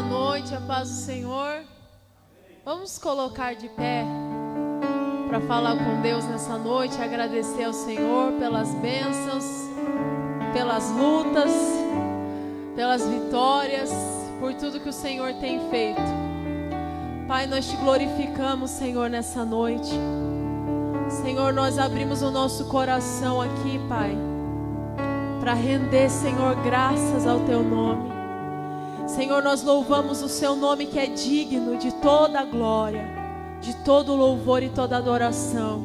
Boa noite, a paz do Senhor. Vamos colocar de pé para falar com Deus nessa noite, agradecer ao Senhor pelas bênçãos, pelas lutas, pelas vitórias, por tudo que o Senhor tem feito. Pai, nós te glorificamos, Senhor, nessa noite. Senhor, nós abrimos o nosso coração aqui, Pai, para render, Senhor, graças ao Teu nome. Senhor, nós louvamos o Seu nome que é digno de toda a glória, de todo louvor e toda adoração.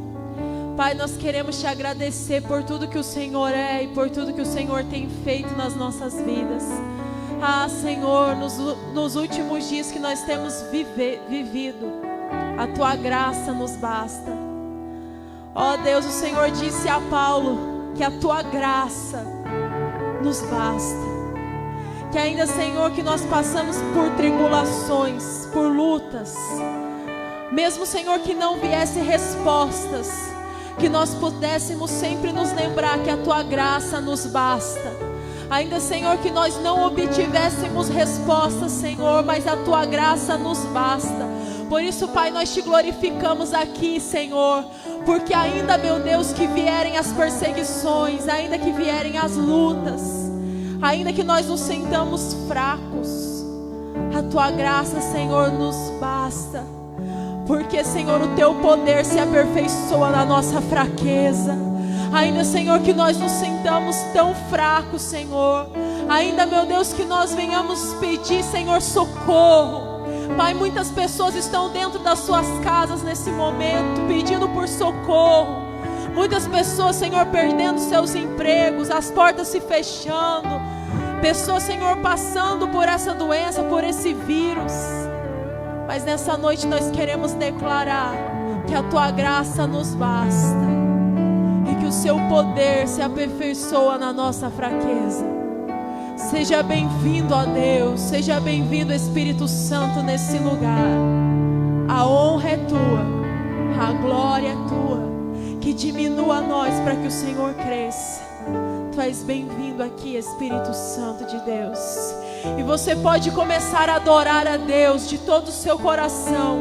Pai, nós queremos Te agradecer por tudo que o Senhor é e por tudo que o Senhor tem feito nas nossas vidas. Ah, Senhor, nos últimos dias que nós temos vivido, a Tua graça nos basta. Ó Deus, o Senhor disse a Paulo que a Tua graça nos basta. Que ainda, Senhor, que nós passamos por tribulações, por lutas, mesmo, Senhor, que não viesse respostas, que nós pudéssemos sempre nos lembrar que a Tua graça nos basta. Ainda, Senhor, que nós não obtivéssemos respostas, Senhor, mas a Tua graça nos basta. Por isso, Pai, nós Te glorificamos aqui, Senhor, porque ainda, meu Deus, que vierem as perseguições, ainda que vierem as lutas, ainda que nós nos sintamos fracos, a Tua graça, Senhor, nos basta. Porque, Senhor, o Teu poder se aperfeiçoa na nossa fraqueza. Ainda, Senhor, que nós nos sintamos tão fracos, Senhor, ainda, meu Deus, que nós venhamos pedir, Senhor, socorro. Pai, muitas pessoas estão dentro das suas casas nesse momento, pedindo por socorro. Muitas pessoas, Senhor, perdendo seus empregos, as portas se fechando. Pessoas, Senhor, passando por essa doença, por esse vírus. Mas nessa noite nós queremos declarar que a Tua graça nos basta e que o Seu poder se aperfeiçoa na nossa fraqueza. Seja bem-vindo, ó Deus, seja bem-vindo, Espírito Santo, nesse lugar. A honra é Tua, a glória é Tua. Que diminua a nós para que o Senhor cresça. Tu és bem-vindo aqui, Espírito Santo de Deus. E você pode começar a adorar a Deus de todo o seu coração,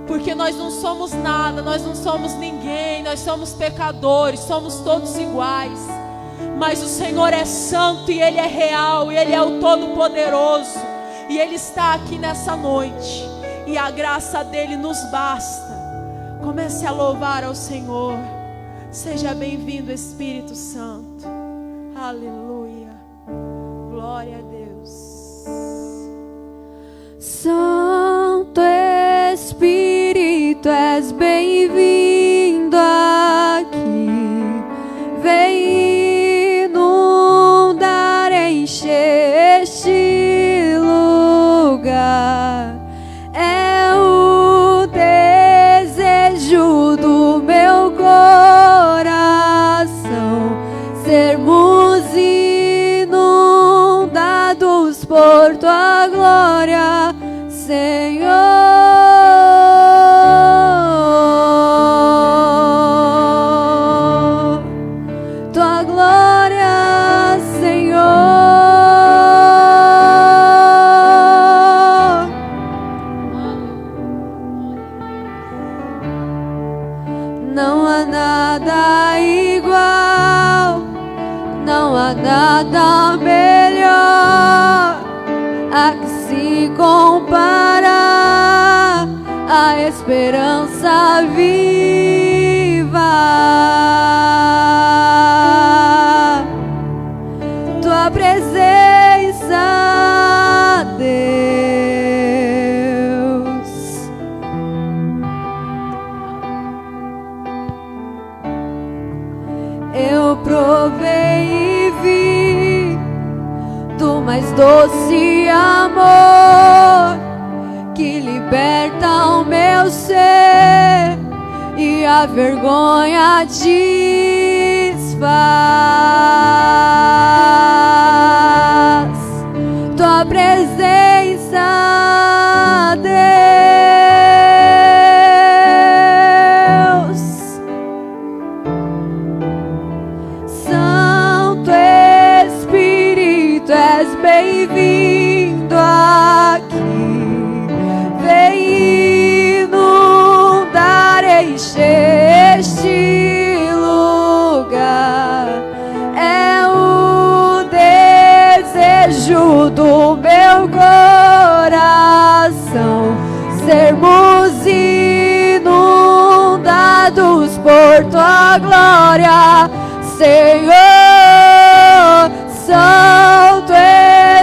porque nós não somos nada, nós não somos ninguém, nós somos pecadores, somos todos iguais. Mas o Senhor é santo e Ele é real, e Ele é o Todo-Poderoso, e Ele está aqui nessa noite, e a graça dEle nos basta. Comece a louvar ao Senhor. Seja bem-vindo, Espírito Santo. Aleluia. Glória a Deus. Santo Espírito, és bem-vindo aqui. Vem inundar, encher este lugar. É o desejo do meu coração sermos inundados por Tua glória, Senhor. Tua glória, Senhor. Não há nada igual, não há nada melhor a que se compara a esperança viva. Tua presença, Deus. Eu provei e vi do mais doce amor que liberta o meu ser e a vergonha desfaz. Tua presença, Deus. Santo Espírito, és bem-vindo vindo aqui, vem inundar, encher este lugar. É o desejo do meu coração, sermos inundados por tua glória, Senhor. Santo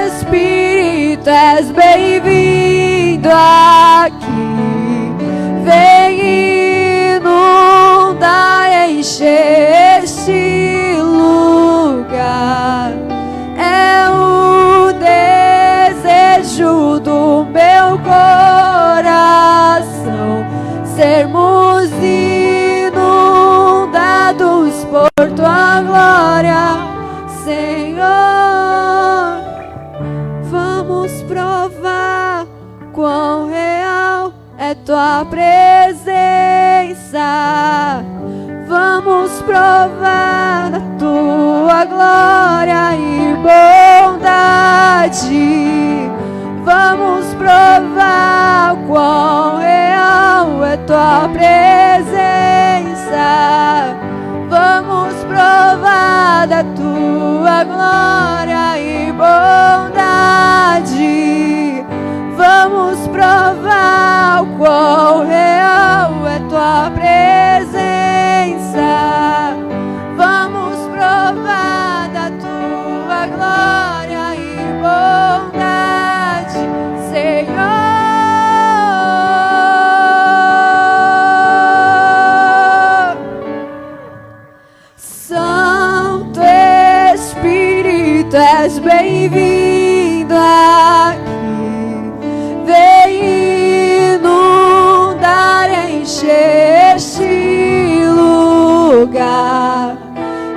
Espírito, és bem-vindo aqui, vem inundar, encher este lugar. É o desejo do meu coração, sermos inundados por tua glória, Senhor. Vamos provar quão real é tua presença. Vamos provar a tua glória e bondade. Vamos provar quão real é tua presença. Vamos provar da tua glória e bondade. Vamos provar o quão real é tua presença. Vamos provar da tua glória e bondade, Senhor. Santo Espírito, és bem-vindo aqui, vem inundar, encher este lugar.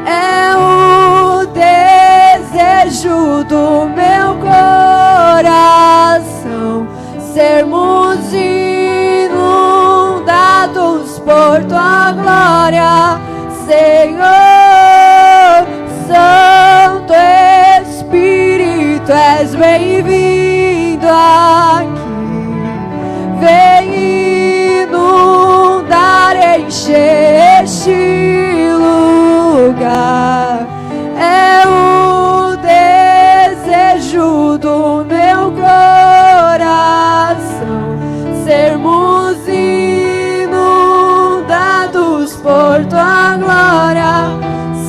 É o desejo do meu coração, sermos inundados por tua glória, Senhor. Santo Espírito, és bem-vindo aqui, vem inundar, encher este lugar. É o desejo do meu coração, sermos inundados por tua glória,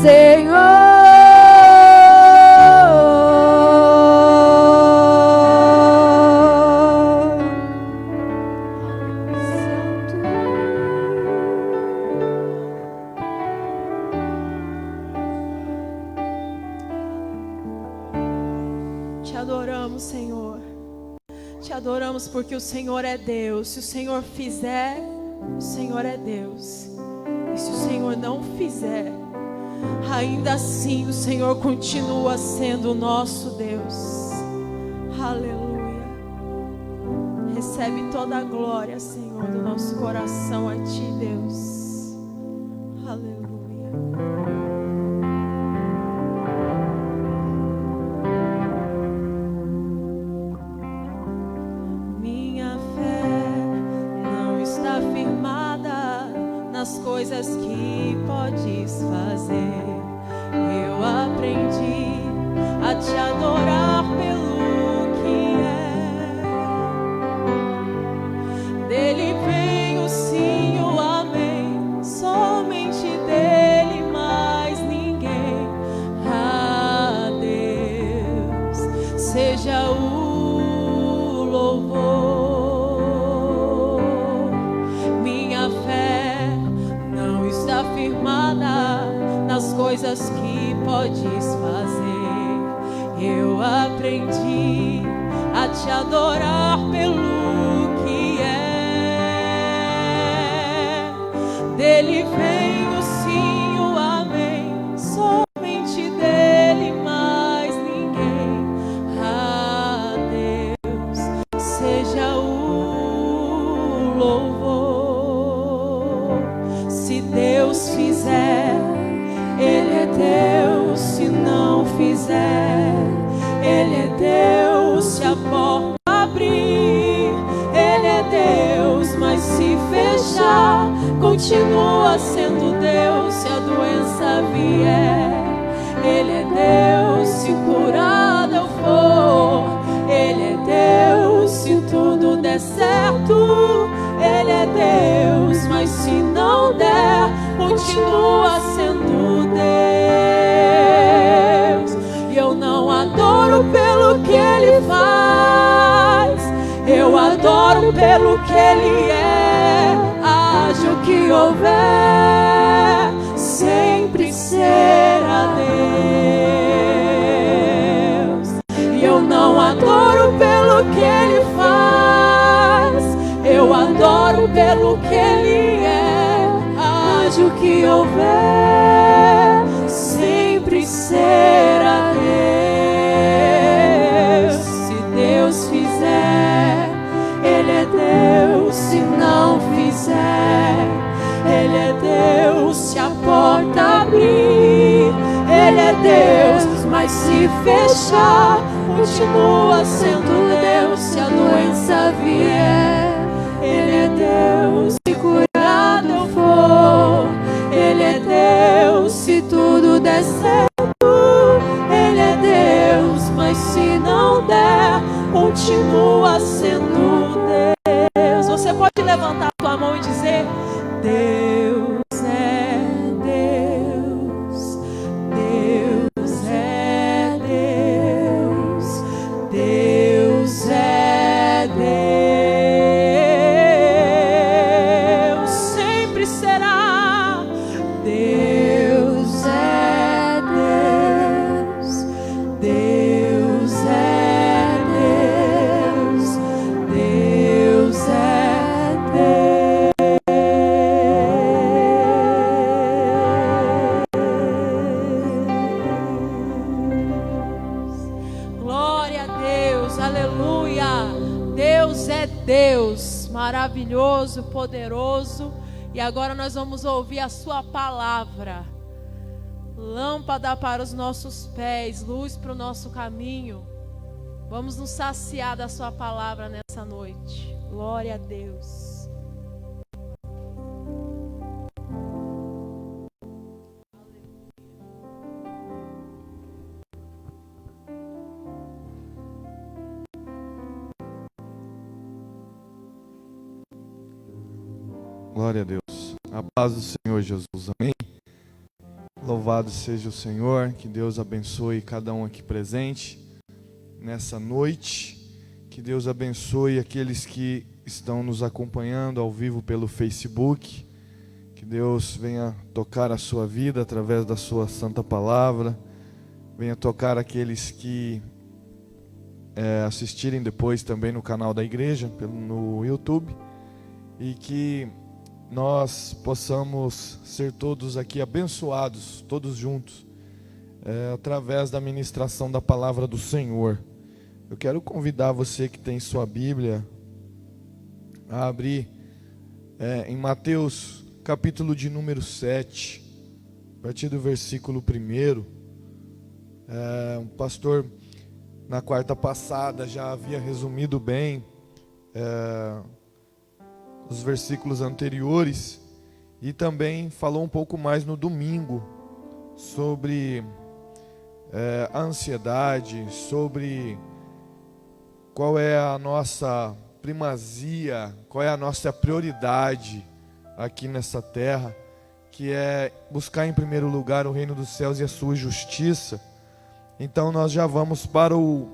Senhor. Te adoramos, Senhor. Te adoramos porque o Senhor é Deus. Se o Senhor fizer, o Senhor é Deus. E se o Senhor não fizer, ainda assim o Senhor continua sendo o nosso Deus. Aleluia. Recebe toda a glória, Senhor, do nosso coração a Ti, Deus. Aleluia. Nas coisas que podes fazer, eu aprendi a te adorar pelo que é. Dele vem o sim, o amém, somente dele, mais ninguém. A Deus seja o louvor. Firmada nas coisas que podes fazer, eu aprendi a te adorar pelo que é. Dele vem o sim, o amém, somente dele, mais ninguém. A Deus seja o louvor. Se Deus fizer, Ele é Deus. Se não fizer, Ele é Deus. Se a porta continua sendo Deus se a doença vier. Ele é Deus se curado eu for. Ele é Deus se tudo der certo. Ele é Deus, mas se não der, continua sendo Deus. E eu não adoro pelo que Ele faz, eu adoro pelo que Ele é. Haja o que houver, sempre será Deus. E eu não adoro pelo que Ele faz, eu adoro pelo que Ele é. Haja o que houver, sempre será Deus. Se Deus fizer, Ele é Deus. Se não fizer, Ele é Deus. Se a porta abrir, Ele é Deus. Mas se fechar, continua sendo Deus. Se a doença vier, Ele é Deus. Se curado eu for, Ele é Deus. Se tudo der certo, Ele é Deus. Mas se não der, continua sendo Deus. Você pode levantar a tua mão e dizer: Deus é Deus, Deus é Deus, Deus é Deus, sempre será. Deus é Deus, Deus é Deus, Deus é Deus. Glória a Deus, aleluia. Deus é Deus, maravilhoso, poderoso. E agora nós vamos ouvir a sua palavra. Lâmpada para os nossos pés, luz para o nosso caminho. Vamos nos saciar da sua palavra nessa noite. Glória a Deus. Glória a Deus. A paz do Senhor Jesus. Amém. Louvado seja o Senhor. Que Deus abençoe cada um aqui presente nessa noite. Que Deus abençoe aqueles que estão nos acompanhando ao vivo pelo Facebook. Que Deus venha tocar a sua vida através da sua santa palavra. Venha tocar aqueles que assistirem depois também no canal da igreja, no YouTube. E que nós possamos ser todos aqui abençoados, todos juntos, através da ministração da palavra do Senhor. Eu quero convidar você que tem sua Bíblia a abrir em Mateus, capítulo de número 7, a partir do versículo 1. O pastor, na quarta passada, já havia resumido bem os versículos anteriores e também falou um pouco mais no domingo sobre a ansiedade, sobre qual é a nossa primazia, qual é a nossa prioridade aqui nessa terra, que é buscar em primeiro lugar o reino dos céus e a sua justiça. Então nós já vamos para o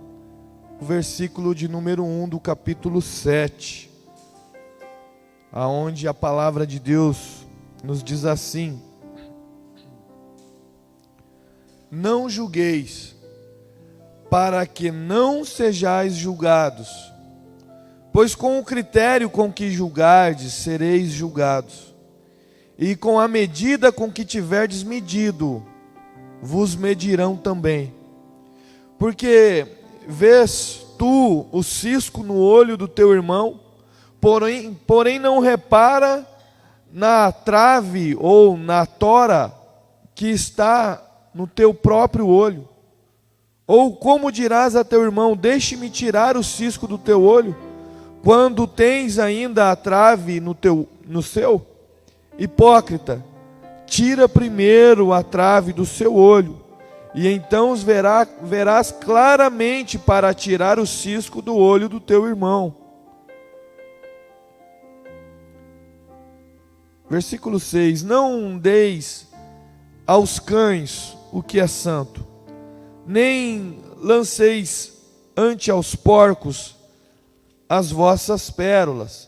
versículo de número 1 do capítulo 7, aonde a palavra de Deus nos diz assim: não julgueis, para que não sejais julgados, pois com o critério com que julgardes, sereis julgados, e com a medida com que tiverdes medido, vos medirão também. Porque vês tu o cisco no olho do teu irmão, porém não repara na trave ou na tora que está no teu próprio olho? Ou como dirás a teu irmão: deixe-me tirar o cisco do teu olho, quando tens ainda a trave no seu? Hipócrita, tira primeiro a trave do seu olho, e então os verás claramente para tirar o cisco do olho do teu irmão. Versículo 6: Não deis aos cães o que é santo, nem lanceis ante aos porcos as vossas pérolas,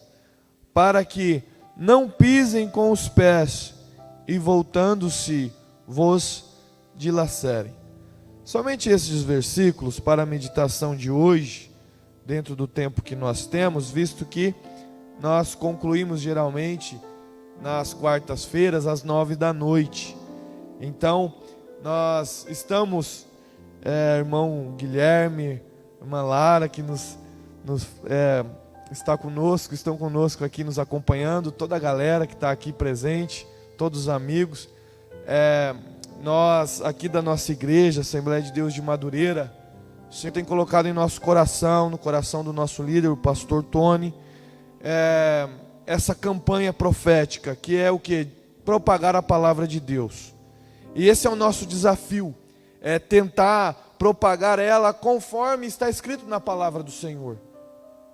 para que não pisem com os pés e voltando-se vos dilacerem. Somente esses versículos para a meditação de hoje, dentro do tempo que nós temos, visto que nós concluímos geralmente nas quartas-feiras às 9 da noite. Então nós estamos, irmão Guilherme, irmã Lara, que está conosco, estão conosco aqui nos acompanhando, toda a galera que está aqui presente, todos os amigos. Nós aqui da nossa igreja, Assembleia de Deus de Madureira, o Senhor tem colocado em nosso coração, no coração do nosso líder, o pastor Tony, essa campanha profética, que é o que? Propagar a palavra de Deus. E esse é o nosso desafio, é tentar propagar ela conforme está escrito na palavra do Senhor.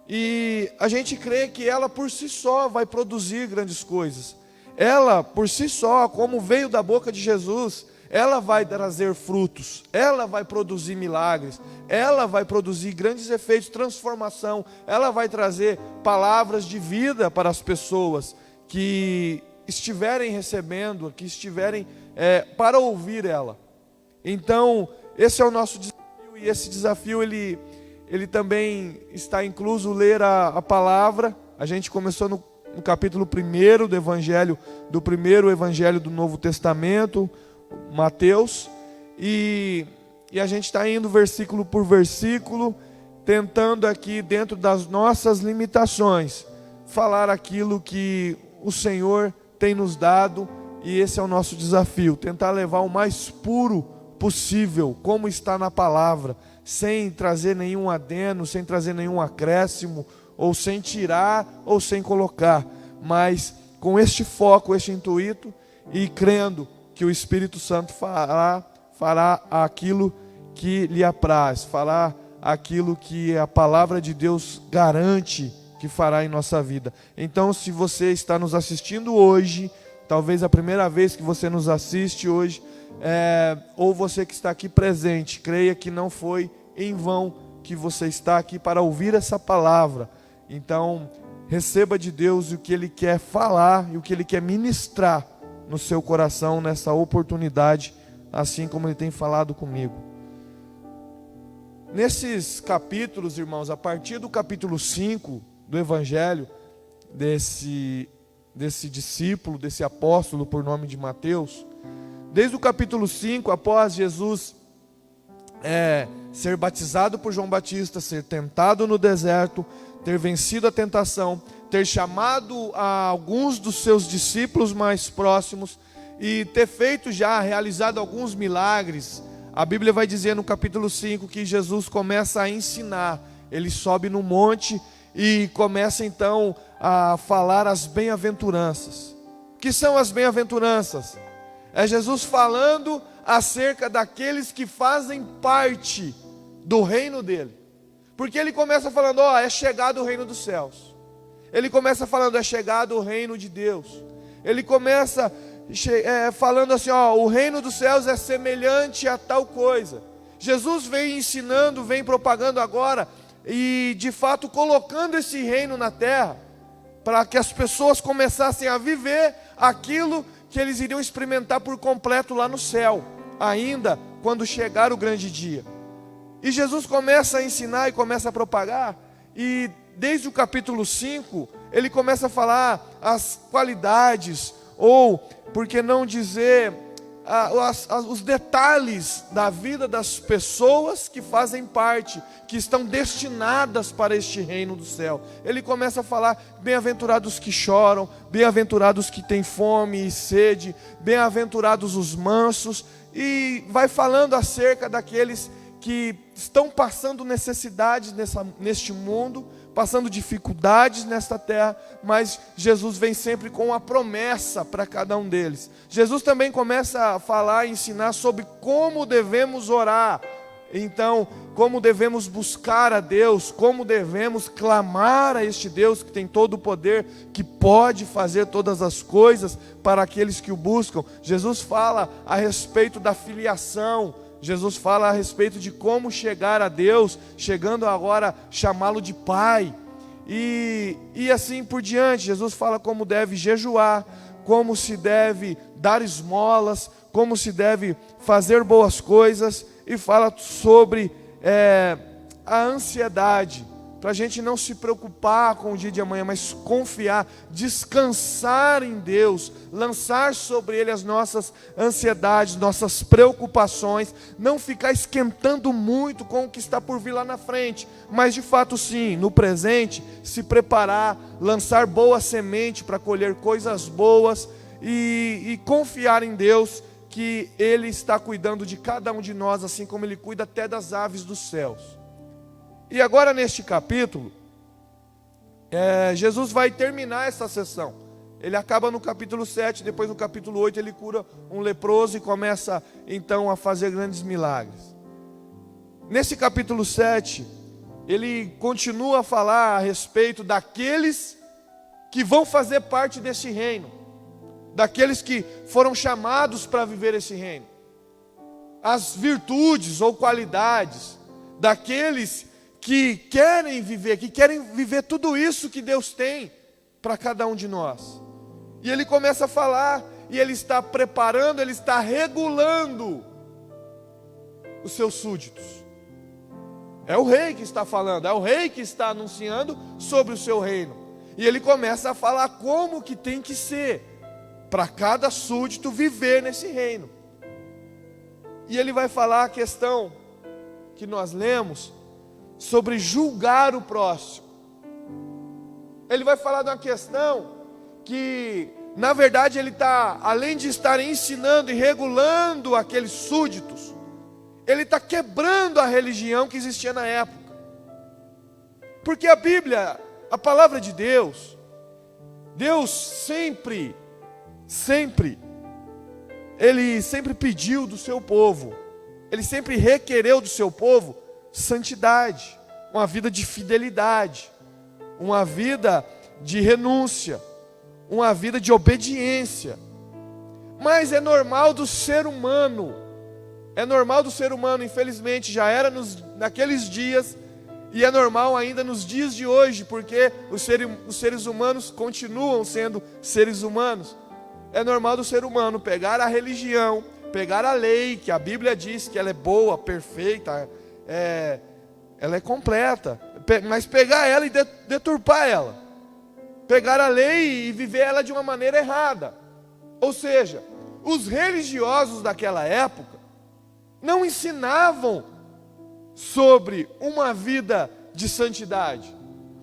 E a gente crê que ela por si só vai produzir grandes coisas. Ela por si só, como veio da boca de Jesus, ela vai trazer frutos, ela vai produzir milagres, ela vai produzir grandes efeitos de transformação, ela vai trazer palavras de vida para as pessoas que estiverem recebendo, que estiverem para ouvir ela. Então, esse é o nosso desafio, e esse desafio ele também está incluso ler a palavra. A gente começou no capítulo 1 do primeiro evangelho do Novo Testamento, Mateus, e a gente está indo versículo por versículo, tentando aqui, dentro das nossas limitações, falar aquilo que o Senhor tem nos dado, e esse é o nosso desafio, tentar levar o mais puro possível, como está na palavra, sem trazer nenhum adeno, sem trazer nenhum acréscimo, ou sem tirar, ou sem colocar, mas com este foco, este intuito, e crendo que o Espírito Santo fará aquilo que lhe apraz, fará aquilo que a palavra de Deus garante que fará em nossa vida. Então, se você está nos assistindo hoje, talvez a primeira vez que você nos assiste hoje, ou você que está aqui presente, creia que não foi em vão que você está aqui para ouvir essa palavra. Então, receba de Deus o que Ele quer falar e o que Ele quer ministrar no seu coração nessa oportunidade, assim como Ele tem falado comigo. Nesses capítulos, irmãos, a partir do capítulo 5 do Evangelho, desse discípulo, desse apóstolo por nome de Mateus, desde o capítulo 5, após Jesus ser batizado por João Batista, ser tentado no deserto, ter vencido a tentação, ter chamado a alguns dos seus discípulos mais próximos e ter realizado alguns milagres. A Bíblia vai dizer no capítulo 5 que Jesus começa a ensinar. Ele sobe no monte e começa então a falar as bem-aventuranças. O que são as bem-aventuranças? É Jesus falando acerca daqueles que fazem parte do reino dele. Porque ele começa falando, é chegado o reino dos céus. Ele começa falando, é chegado o reino de Deus. Ele começa falando assim, o reino dos céus é semelhante a tal coisa. Jesus vem ensinando, vem propagando agora, e de fato colocando esse reino na terra, para que as pessoas começassem a viver aquilo que eles iriam experimentar por completo lá no céu, ainda quando chegar o grande dia. E Jesus começa a ensinar e começa a propagar, e desde o capítulo 5, ele começa a falar as qualidades, ou, por que não dizer, os detalhes da vida das pessoas que fazem parte, que estão destinadas para este reino do céu. Ele começa a falar, bem-aventurados que choram, bem-aventurados que têm fome e sede, bem-aventurados os mansos, e vai falando acerca daqueles que estão passando necessidades neste mundo, passando dificuldades nesta terra, mas Jesus vem sempre com uma promessa para cada um deles. Jesus também começa a falar e ensinar sobre como devemos orar. Então, como devemos buscar a Deus, como devemos clamar a este Deus que tem todo o poder, que pode fazer todas as coisas para aqueles que o buscam. Jesus fala a respeito da filiação, Jesus fala a respeito de como chegar a Deus, chegando agora a chamá-lo de Pai, e assim por diante. Jesus fala como deve jejuar, como se deve dar esmolas, como se deve fazer boas coisas, e fala sobre a ansiedade, para a gente não se preocupar com o dia de amanhã, mas confiar, descansar em Deus, lançar sobre Ele as nossas ansiedades, nossas preocupações, não ficar esquentando muito com o que está por vir lá na frente, mas de fato sim, no presente, se preparar, lançar boa semente para colher coisas boas, e confiar em Deus, que Ele está cuidando de cada um de nós, assim como Ele cuida até das aves dos céus. E agora neste capítulo, Jesus vai terminar essa sessão. Ele acaba no capítulo 7, depois no capítulo 8 ele cura um leproso e começa então a fazer grandes milagres. Nesse capítulo 7, ele continua a falar a respeito daqueles que vão fazer parte desse reino, daqueles que foram chamados para viver esse reino, as virtudes ou qualidades daqueles que querem viver tudo isso que Deus tem para cada um de nós. E ele começa a falar, e ele está preparando, ele está regulando os seus súditos. É o rei que está falando, é o rei que está anunciando sobre o seu reino. E ele começa a falar como que tem que ser para cada súdito viver nesse reino. E ele vai falar a questão que nós lemos sobre julgar o próximo. Ele vai falar de uma questão que, na verdade, ele está, além de estar ensinando e regulando aqueles súditos, ele está quebrando a religião que existia na época. Porque a Bíblia, a palavra de Deus, Deus sempre, Ele sempre pediu do seu povo, Ele sempre requereu do seu povo santidade, uma vida de fidelidade, uma vida de renúncia, uma vida de obediência. Mas é normal do ser humano, infelizmente já era naqueles dias, e é normal ainda nos dias de hoje, porque os seres humanos continuam sendo seres humanos. É normal do ser humano pegar a religião, pegar a lei, que a Bíblia diz que ela é boa, perfeita, ela é completa, mas pegar ela e deturpar ela, pegar a lei e viver ela de uma maneira errada. Ou seja, os religiosos daquela época não ensinavam sobre uma vida de santidade,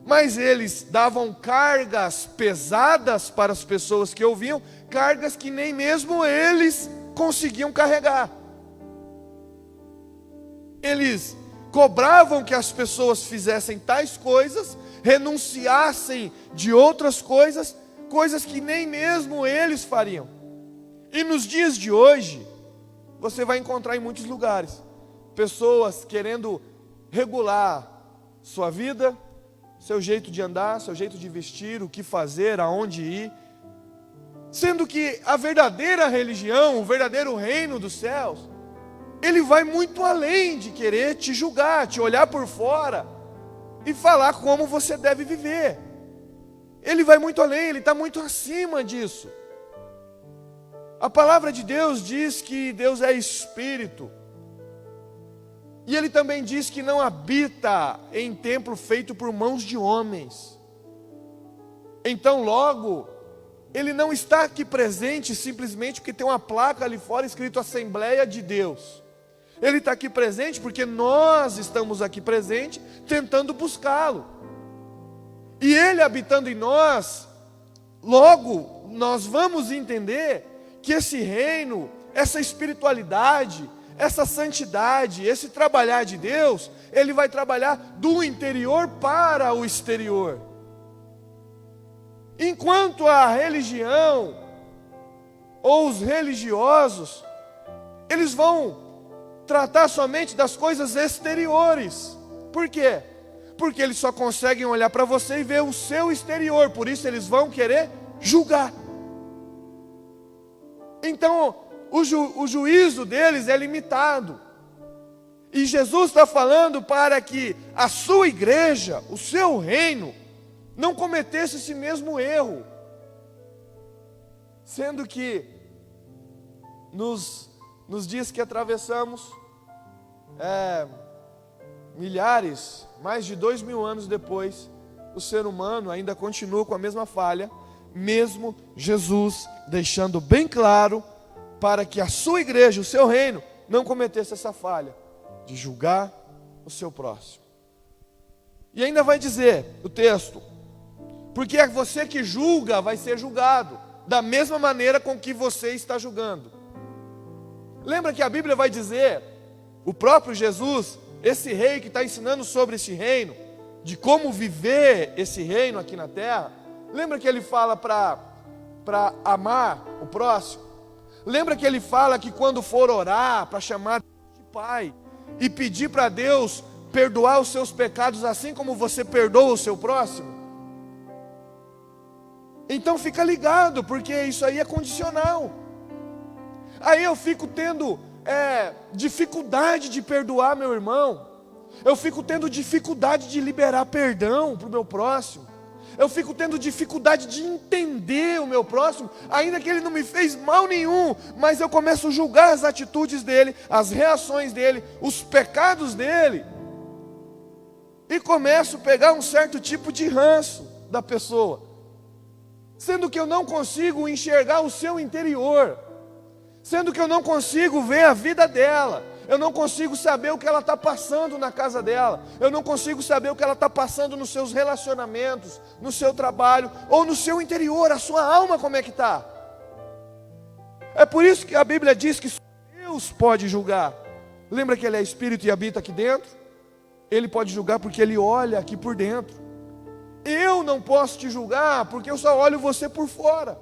mas eles davam cargas pesadas para as pessoas que ouviam, cargas que nem mesmo eles conseguiam carregar. Eles cobravam que as pessoas fizessem tais coisas, renunciassem de outras coisas, coisas que nem mesmo eles fariam. E nos dias de hoje, você vai encontrar em muitos lugares pessoas querendo regular sua vida, seu jeito de andar, seu jeito de vestir, o que fazer, aonde ir, sendo que a verdadeira religião, o verdadeiro reino dos céus, ele vai muito além de querer te julgar, te olhar por fora e falar como você deve viver. Ele vai muito além, ele está muito acima disso. A palavra de Deus diz que Deus é Espírito. E Ele também diz que não habita em templo feito por mãos de homens. Então logo, Ele não está aqui presente simplesmente porque tem uma placa ali fora escrito Assembleia de Deus. Ele está aqui presente porque nós estamos aqui presentes tentando buscá-lo. E Ele habitando em nós, logo nós vamos entender que esse reino, essa espiritualidade, essa santidade, esse trabalhar de Deus, Ele vai trabalhar do interior para o exterior. Enquanto a religião, ou os religiosos, eles vão tratar somente das coisas exteriores. Por quê? Porque eles só conseguem olhar para você e ver o seu exterior, por isso eles vão querer julgar. Então, o juízo deles é limitado. E Jesus está falando para que a sua igreja, o seu reino, não cometesse esse mesmo erro. Sendo que, nos dias que atravessamos, milhares, mais de 2000 anos depois, o ser humano ainda continua com a mesma falha, mesmo Jesus deixando bem claro para que a sua igreja, o seu reino, não cometesse essa falha de julgar o seu próximo. E ainda vai dizer o texto, porque é você que julga vai ser julgado da mesma maneira com que você está julgando. Lembra que a Bíblia vai dizer, o próprio Jesus, esse rei que está ensinando sobre esse reino, de como viver esse reino aqui na terra, lembra que ele fala para amar o próximo? Lembra que ele fala que quando for orar, para chamar de Pai, e pedir para Deus perdoar os seus pecados, assim como você perdoa o seu próximo? Então fica ligado, porque isso aí é condicional. Aí eu fico tendo dificuldade de perdoar meu irmão, eu fico tendo dificuldade de liberar perdão para o meu próximo, eu fico tendo dificuldade de entender o meu próximo, ainda que ele não me fez mal nenhum, mas eu começo a julgar as atitudes dele, as reações dele, os pecados dele, e começo a pegar um certo tipo de ranço da pessoa, sendo que eu não consigo enxergar o seu interior, sendo que eu não consigo ver a vida dela, eu não consigo saber o que ela está passando na casa dela, eu não consigo saber o que ela está passando nos seus relacionamentos, no seu trabalho, ou no seu interior, a sua alma como é que está. É por isso que a Bíblia diz que só Deus pode julgar. Lembra que Ele é Espírito e habita aqui dentro? Ele pode julgar porque Ele olha aqui por dentro. Eu não posso te julgar porque eu só olho você por fora.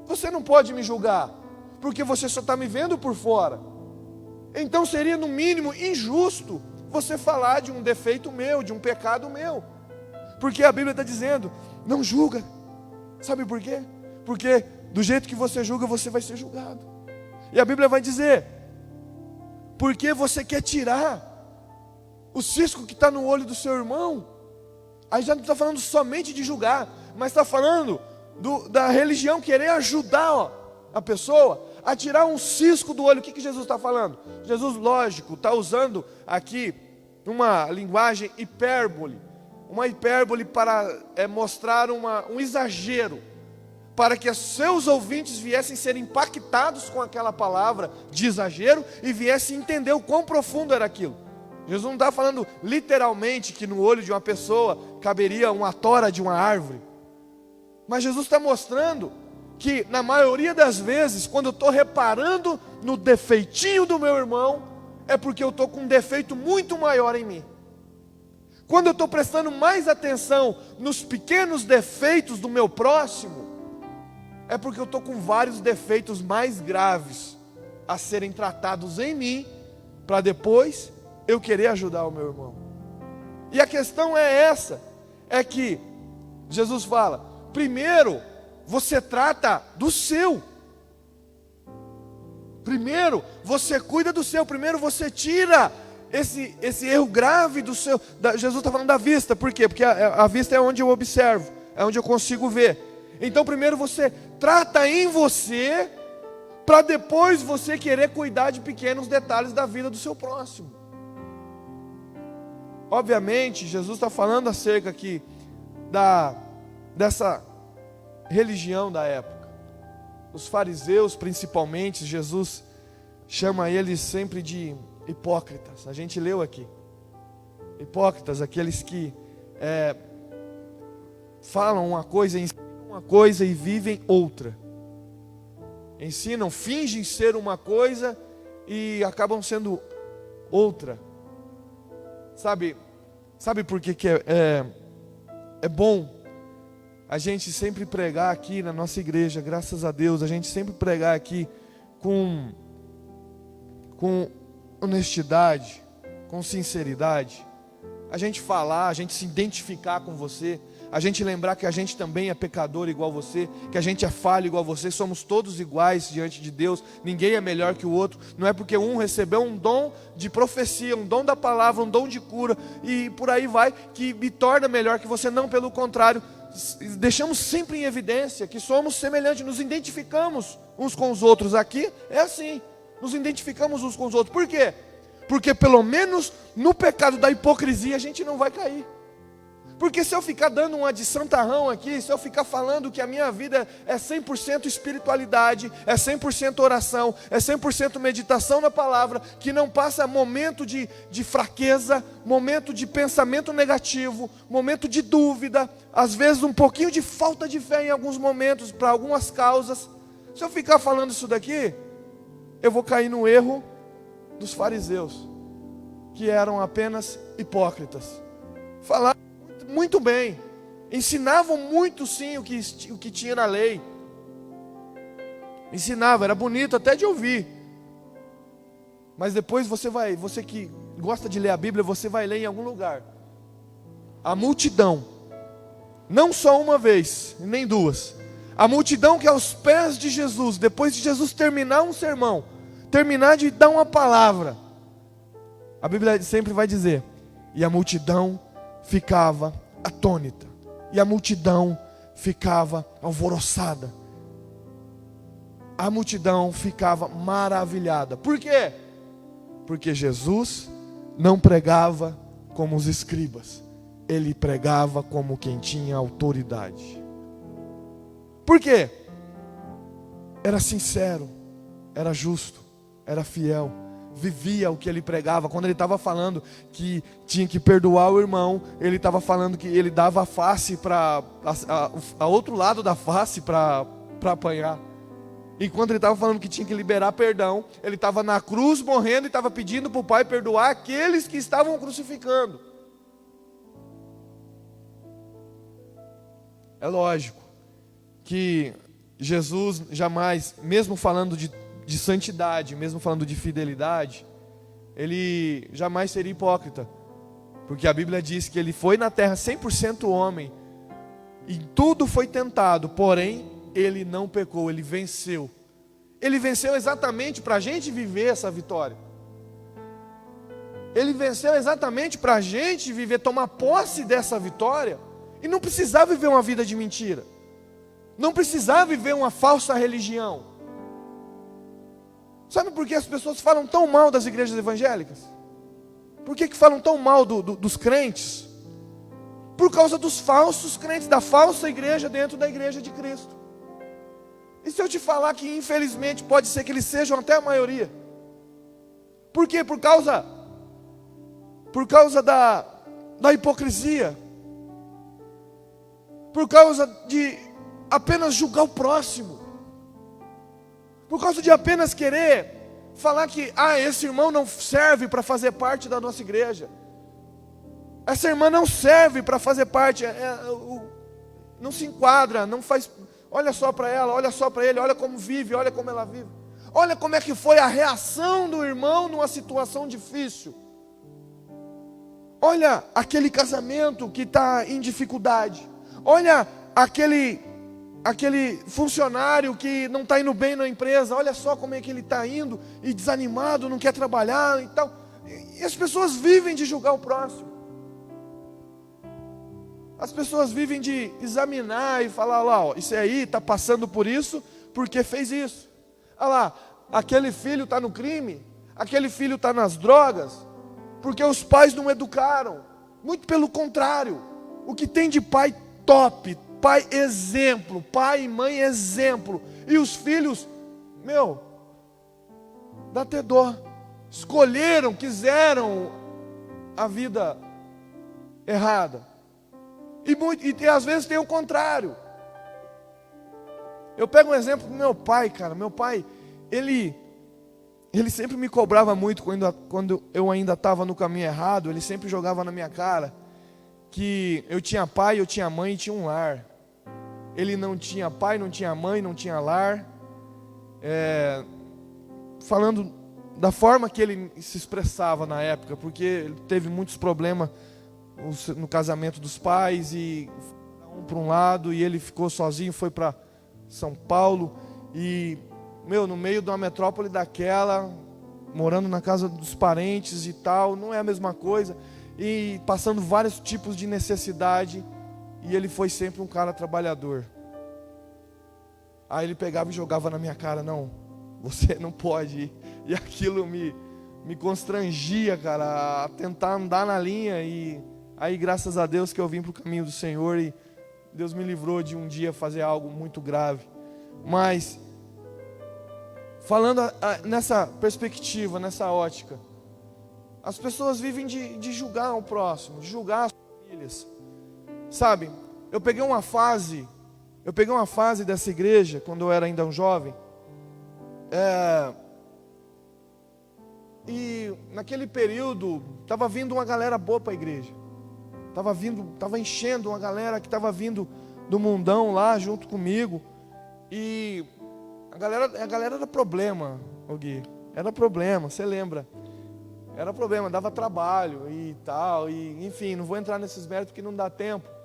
Você não pode me julgar porque você só está me vendo por fora. Então seria no mínimo injusto você falar de um defeito meu, de um pecado meu, porque a Bíblia está dizendo, não julga. Sabe por quê? Porque do jeito que você julga, você vai ser julgado. E a Bíblia vai dizer, porque você quer tirar o cisco que está no olho do seu irmão. Aí já não está falando somente de julgar, mas está falando da religião querer ajudar a pessoa a tirar um cisco do olho. O que Jesus está falando? Jesus, lógico, está usando aqui uma linguagem hipérbole, uma hipérbole para mostrar um exagero, para que os seus ouvintes viessem ser impactados com aquela palavra de exagero e viessem entender o quão profundo era aquilo. Jesus não está falando literalmente que no olho de uma pessoa caberia uma tora de uma árvore, mas Jesus está mostrando que na maioria das vezes, quando eu estou reparando no defeitinho do meu irmão, é porque eu estou com um defeito muito maior em mim. Quando eu estou prestando mais atenção nos pequenos defeitos do meu próximo, é porque eu estou com vários defeitos mais graves a serem tratados em mim, para depois eu querer ajudar o meu irmão. E a questão é essa, é que Jesus fala, primeiro você trata do seu, primeiro você cuida do seu, primeiro você tira esse erro grave do seu. Jesus está falando da vista, por quê? Porque a vista é onde eu observo, é onde eu consigo ver. Então primeiro você trata em você, para depois você querer cuidar de pequenos detalhes da vida do seu próximo. Obviamente Jesus está falando acerca aqui dessa religião da época. Os fariseus principalmente, Jesus chama eles sempre de hipócritas. A gente leu aqui. Hipócritas, aqueles que falam uma coisa, ensinam uma coisa e vivem outra. Ensinam, fingem ser uma coisa e acabam sendo outra. Sabe por que é bom a gente sempre pregar aqui na nossa igreja, graças a Deus, a gente sempre pregar aqui com honestidade, com sinceridade, a gente falar, a gente se identificar com você, a gente lembrar que a gente também é pecador igual você, que a gente é falho igual você, somos todos iguais diante de Deus, ninguém é melhor que o outro, não é porque um recebeu um dom de profecia, um dom da palavra, um dom de cura, e por aí vai, que me torna melhor que você, não, pelo contrário, deixamos sempre em evidência que somos semelhantes, nos identificamos uns com os outros. Aqui é assim, nos identificamos uns com os outros. Por quê? Porque pelo menos no pecado da hipocrisia a gente não vai cair. Porque se eu ficar dando uma de santarrão aqui, se eu ficar falando que a minha vida é 100% espiritualidade, é 100% oração, é 100% meditação na palavra, que não passa momento de fraqueza, momento de pensamento negativo, momento de dúvida, às vezes um pouquinho de falta de fé em alguns momentos, para algumas causas. Se eu ficar falando isso daqui, eu vou cair no erro dos fariseus, que eram apenas hipócritas. Falaram muito bem, ensinavam muito sim o que tinha na lei, ensinava, era bonito até de ouvir, mas depois você que gosta de ler a Bíblia, você vai ler em algum lugar, a multidão, não só uma vez, nem duas, a multidão que aos pés de Jesus, depois de Jesus terminar um sermão, terminar de dar uma palavra, a Bíblia sempre vai dizer, e a multidão ficava atônita, e a multidão ficava alvoroçada, a multidão ficava maravilhada. Por quê? Porque Jesus não pregava como os escribas, ele pregava como quem tinha autoridade. Por quê? Era sincero, era justo, era fiel, vivia o que ele pregava. Quando ele estava falando que tinha que perdoar o irmão, ele estava falando que ele dava a face para a outro lado da face para apanhar. E quando ele estava falando que tinha que liberar perdão, ele estava na cruz morrendo e estava pedindo para o Pai perdoar aqueles que estavam crucificando. É lógico que Jesus jamais, mesmo falando de santidade, mesmo falando de fidelidade, ele jamais seria hipócrita, porque a Bíblia diz que ele foi na terra 100% homem, e tudo foi tentado, porém ele não pecou, ele venceu exatamente para a gente viver essa vitória, ele venceu exatamente para a gente viver, tomar posse dessa vitória, e não precisar viver uma vida de mentira, não precisar viver uma falsa religião. Sabe por que as pessoas falam tão mal das igrejas evangélicas? Por que falam tão mal dos crentes? Por causa dos falsos crentes, da falsa igreja dentro da igreja de Cristo. E se eu te falar que infelizmente pode ser que eles sejam até a maioria? Por quê? Por causa da hipocrisia. Por causa de apenas julgar o próximo. Por causa de apenas querer falar que esse irmão não serve para fazer parte da nossa igreja, essa irmã não serve para fazer parte, não se enquadra, não faz, olha só para ela, olha só para ele, olha como vive, olha como ela vive, olha como é que foi a reação do irmão numa situação difícil, olha aquele casamento que está em dificuldade, olha aquele funcionário que não está indo bem na empresa, olha só como é que ele está indo, e desanimado, não quer trabalhar e tal. E as pessoas vivem de julgar o próximo. As pessoas vivem de examinar e falar, lá, isso aí está passando por isso, porque fez isso. Olha lá, aquele filho está no crime, aquele filho está nas drogas, porque os pais não educaram. Muito pelo contrário, o que tem de pai top, pai exemplo, pai e mãe exemplo, e os filhos, dá até dó, escolheram, quiseram a vida errada, e às vezes tem o contrário. Eu pego um exemplo do meu pai, cara, meu pai, ele Ele sempre me cobrava muito quando eu ainda estava no caminho errado. Ele sempre jogava na minha cara que eu tinha pai, eu tinha mãe e tinha um lar. Ele não tinha pai, não tinha mãe, não tinha lar. Falando da forma que ele se expressava na época, porque ele teve muitos problemas no casamento dos pais, e um para um lado, e ele ficou sozinho, foi para São Paulo, e no meio de uma metrópole daquela, morando na casa dos parentes e tal, não é a mesma coisa, e passando vários tipos de necessidade, e ele foi sempre um cara trabalhador. Aí ele pegava e jogava na minha cara: não, você não pode ir. E aquilo me constrangia, cara, a tentar andar na linha. E aí, graças a Deus, que eu vim para o caminho do Senhor, e Deus me livrou de um dia fazer algo muito grave. Mas falando nessa perspectiva, nessa ótica, as pessoas vivem de julgar o próximo, de julgar as famílias. Sabe, eu peguei uma fase dessa igreja, quando eu era ainda um jovem, e naquele período estava vindo uma galera boa para a igreja, estava enchendo uma galera que estava vindo do mundão lá junto comigo, e a galera era problema, Gui, era problema, você lembra? Era problema, dava trabalho e tal, e enfim, não vou entrar nesses méritos porque não dá tempo.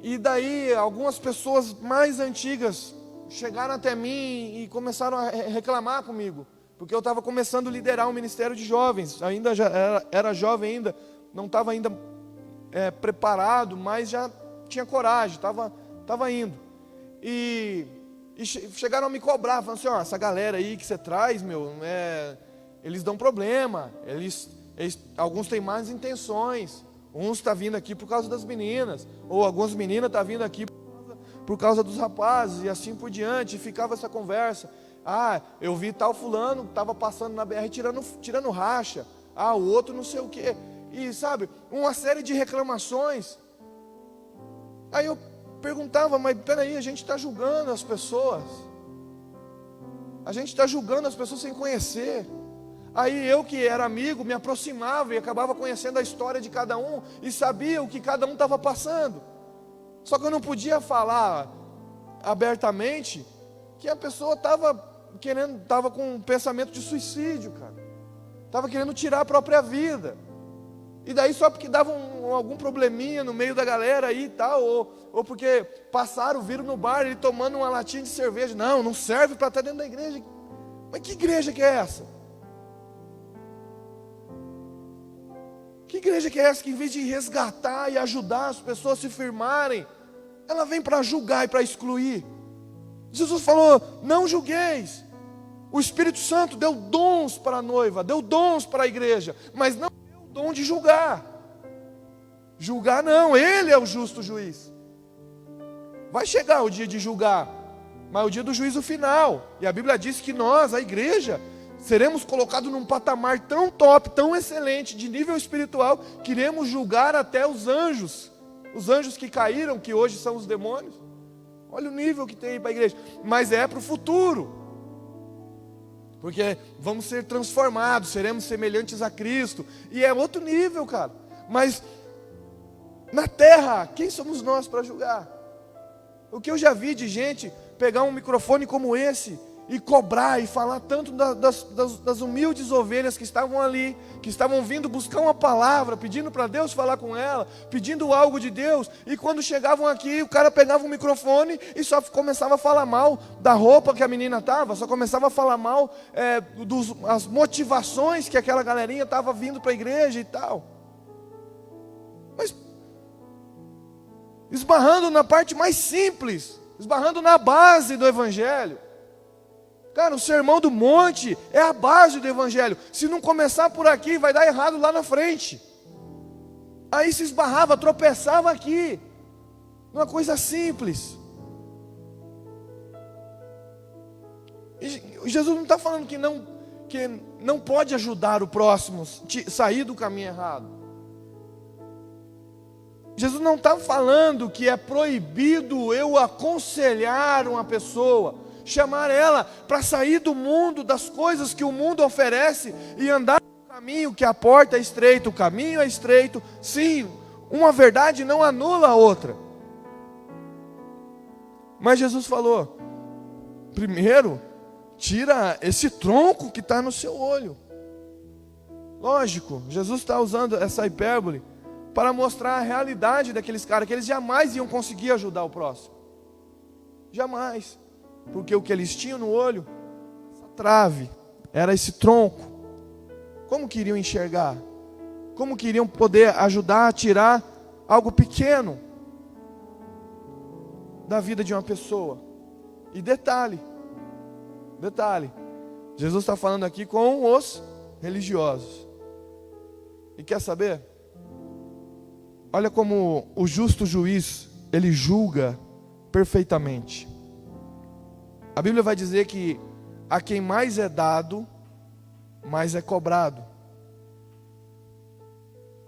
E daí algumas pessoas mais antigas chegaram até mim e começaram a reclamar comigo, porque eu estava começando a liderar um ministério de jovens, ainda já era jovem ainda, não estava ainda preparado, mas já tinha coragem, estava indo. E chegaram a me cobrar, falando assim: essa galera aí que você traz, eles dão problema, alguns têm más intenções, uns estão vindo aqui por causa das meninas, ou algumas meninas estão vindo aqui por causa dos rapazes, e assim por diante. E ficava essa conversa: eu vi tal fulano, estava passando na BR tirando racha, o outro não sei o quê, e sabe, uma série de reclamações. Aí eu perguntava: mas peraí, a gente está julgando as pessoas, sem conhecer. Aí eu, que era amigo, me aproximava e acabava conhecendo a história de cada um e sabia o que cada um estava passando. Só que eu não podia falar abertamente que a pessoa estava com um pensamento de suicídio, cara. Estava querendo tirar a própria vida. E daí só porque dava algum probleminha no meio da galera aí e tal, ou porque viram no bar ele tomando uma latinha de cerveja. Não serve para estar dentro da igreja. Mas que igreja que é essa? Que igreja que é essa que, em vez de resgatar e ajudar as pessoas a se firmarem, ela vem para julgar e para excluir? Jesus falou: não julgueis. O Espírito Santo deu dons para a noiva, deu dons para a igreja, mas não deu o dom de julgar. Julgar não, Ele é o justo juiz. Vai chegar o dia de julgar, mas é o dia do juízo final. E a Bíblia diz que nós, a igreja, seremos colocados num patamar tão top, tão excelente, de nível espiritual, que iremos julgar até os anjos que caíram, que hoje são os demônios. Olha o nível que tem para a igreja. Mas é para o futuro, porque vamos ser transformados, seremos semelhantes a Cristo, e é outro nível, cara. Mas na terra, quem somos nós para julgar? O que eu já vi de gente pegar um microfone como esse e cobrar e falar tanto das humildes ovelhas que estavam ali, que estavam vindo buscar uma palavra, pedindo para Deus falar com ela, pedindo algo de Deus, e quando chegavam aqui, o cara pegava um microfone e só começava a falar mal da roupa que a menina estava, só começava a falar mal as motivações que aquela galerinha estava vindo para a igreja e tal. Mas esbarrando na parte mais simples, esbarrando na base do evangelho. Cara, o sermão do monte é a base do evangelho. Se não começar por aqui, vai dar errado lá na frente. Aí se esbarrava, tropeçava aqui, uma coisa simples. E Jesus não está falando que não pode ajudar o próximo a sair do caminho errado. Jesus não está falando que é proibido eu aconselhar uma pessoa. chamar ela para sair do mundo, das coisas que o mundo oferece e andar no caminho que a porta é estreita, o caminho é estreito. Sim, uma verdade não anula a outra. Mas Jesus falou: primeiro, tira esse tronco que está no seu olho. Lógico, Jesus está usando essa hipérbole para mostrar a realidade daqueles caras, que eles jamais iam conseguir ajudar o próximo. Jamais. Porque o que eles tinham no olho, essa trave, era esse tronco. Como que iriam enxergar? Como que iriam poder ajudar a tirar algo pequeno da vida de uma pessoa? E detalhe, Jesus está falando aqui com os religiosos. E quer saber? Olha como o justo juiz, ele julga perfeitamente. A Bíblia vai dizer que a quem mais é dado, mais é cobrado.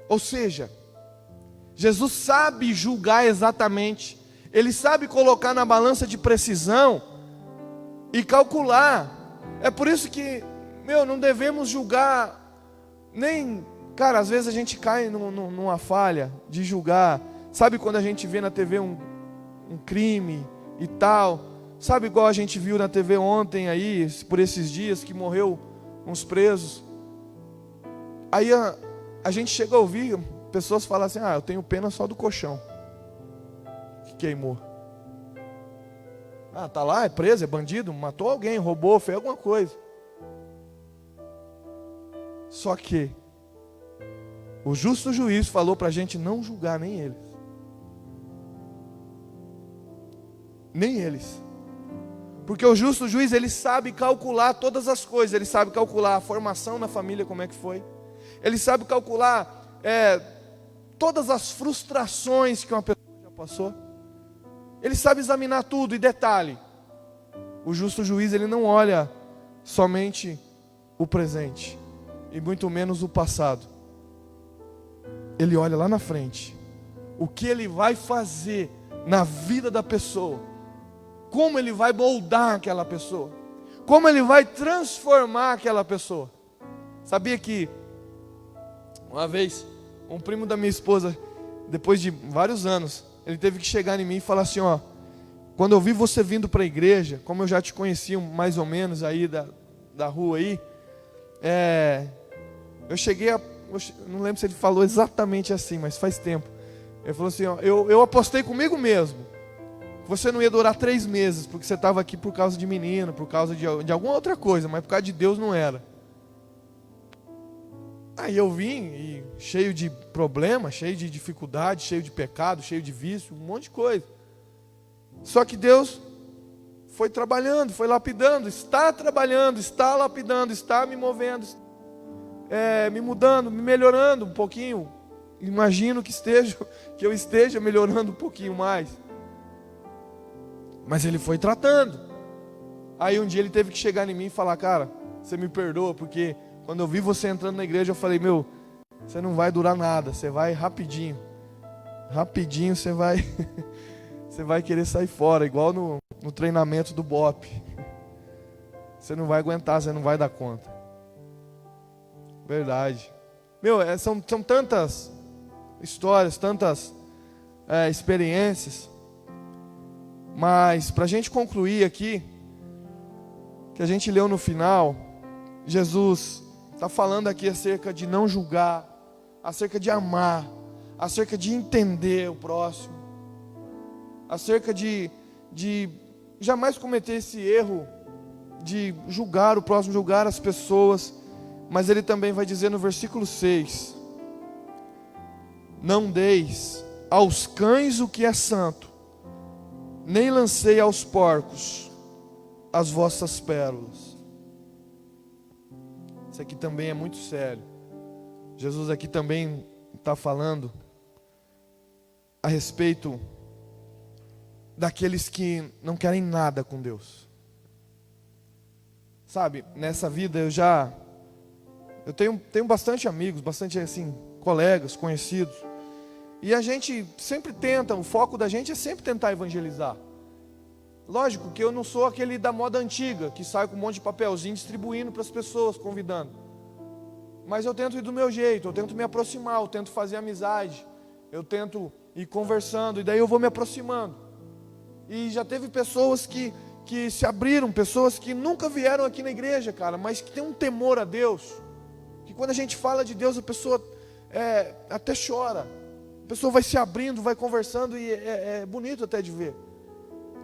Ou seja, Jesus sabe julgar exatamente. Ele sabe colocar na balança de precisão e calcular. É por isso que, não devemos julgar nem... Cara, às vezes a gente cai numa falha de julgar. Sabe quando a gente vê na TV um crime e tal? Sabe igual a gente viu na TV ontem aí, por esses dias, que morreu uns presos? Aí a gente chega a ouvir pessoas falar assim: eu tenho pena só do colchão que queimou. Tá lá, é preso, é bandido, matou alguém, roubou, fez alguma coisa. Só que o justo juiz falou para a gente não julgar nem eles. Nem eles. Porque o justo juiz, ele sabe calcular todas as coisas. Ele sabe calcular a formação na família, como é que foi. Ele sabe calcular todas as frustrações que uma pessoa já passou. Ele sabe examinar tudo. E detalhe, o justo juiz, ele não olha somente o presente, e muito menos o passado. Ele olha lá na frente, o que ele vai fazer na vida da pessoa, como ele vai moldar aquela pessoa, como ele vai transformar aquela pessoa. Sabia que uma vez, um primo da minha esposa, depois de vários anos, ele teve que chegar em mim e falar assim: quando eu vi você vindo para a igreja, como eu já te conhecia mais ou menos aí da rua aí, eu cheguei a... não lembro se ele falou exatamente assim, mas faz tempo. Ele falou assim: eu apostei comigo mesmo, você não ia durar 3 meses, porque você estava aqui por causa de menino, por causa de alguma outra coisa, mas por causa de Deus não era. Aí eu vim, e cheio de problema, cheio de dificuldade, cheio de pecado, cheio de vício, um monte de coisa. Só que Deus foi trabalhando, foi lapidando, está trabalhando, está lapidando, está me movendo, me mudando, me melhorando um pouquinho. Imagino que eu esteja melhorando um pouquinho mais. Mas ele foi tratando. Aí um dia ele teve que chegar em mim e falar: cara, você me perdoa, porque quando eu vi você entrando na igreja, eu falei: você não vai durar nada, você vai rapidinho. Rapidinho você vai você vai querer sair fora, igual no treinamento do BOP. Você não vai aguentar, você não vai dar conta. Verdade. São tantas histórias, tantas experiências. Mas para a gente concluir aqui, que a gente leu no final, Jesus está falando aqui acerca de não julgar, acerca de amar, acerca de entender o próximo, acerca de jamais cometer esse erro de julgar o próximo, julgar as pessoas. Mas ele também vai dizer no versículo 6: não deis aos cães o que é santo, nem lancei aos porcos as vossas pérolas. Isso aqui também é muito sério. Jesus aqui também está falando a respeito daqueles que não querem nada com Deus. Sabe, nessa vida eu tenho bastante amigos, bastante assim, colegas, conhecidos. E a gente sempre tenta, o foco da gente é sempre tentar evangelizar. Lógico que eu não sou aquele da moda antiga, que sai com um monte de papelzinho distribuindo para as pessoas, convidando. Mas eu tento ir do meu jeito, eu tento me aproximar, eu tento fazer amizade, eu tento ir conversando, e daí eu vou me aproximando. E já teve pessoas que se abriram, pessoas que nunca vieram aqui na igreja, cara, mas que tem um temor a Deus, que quando a gente fala de Deus, a pessoa até chora, a pessoa vai se abrindo, vai conversando, e é bonito até de ver.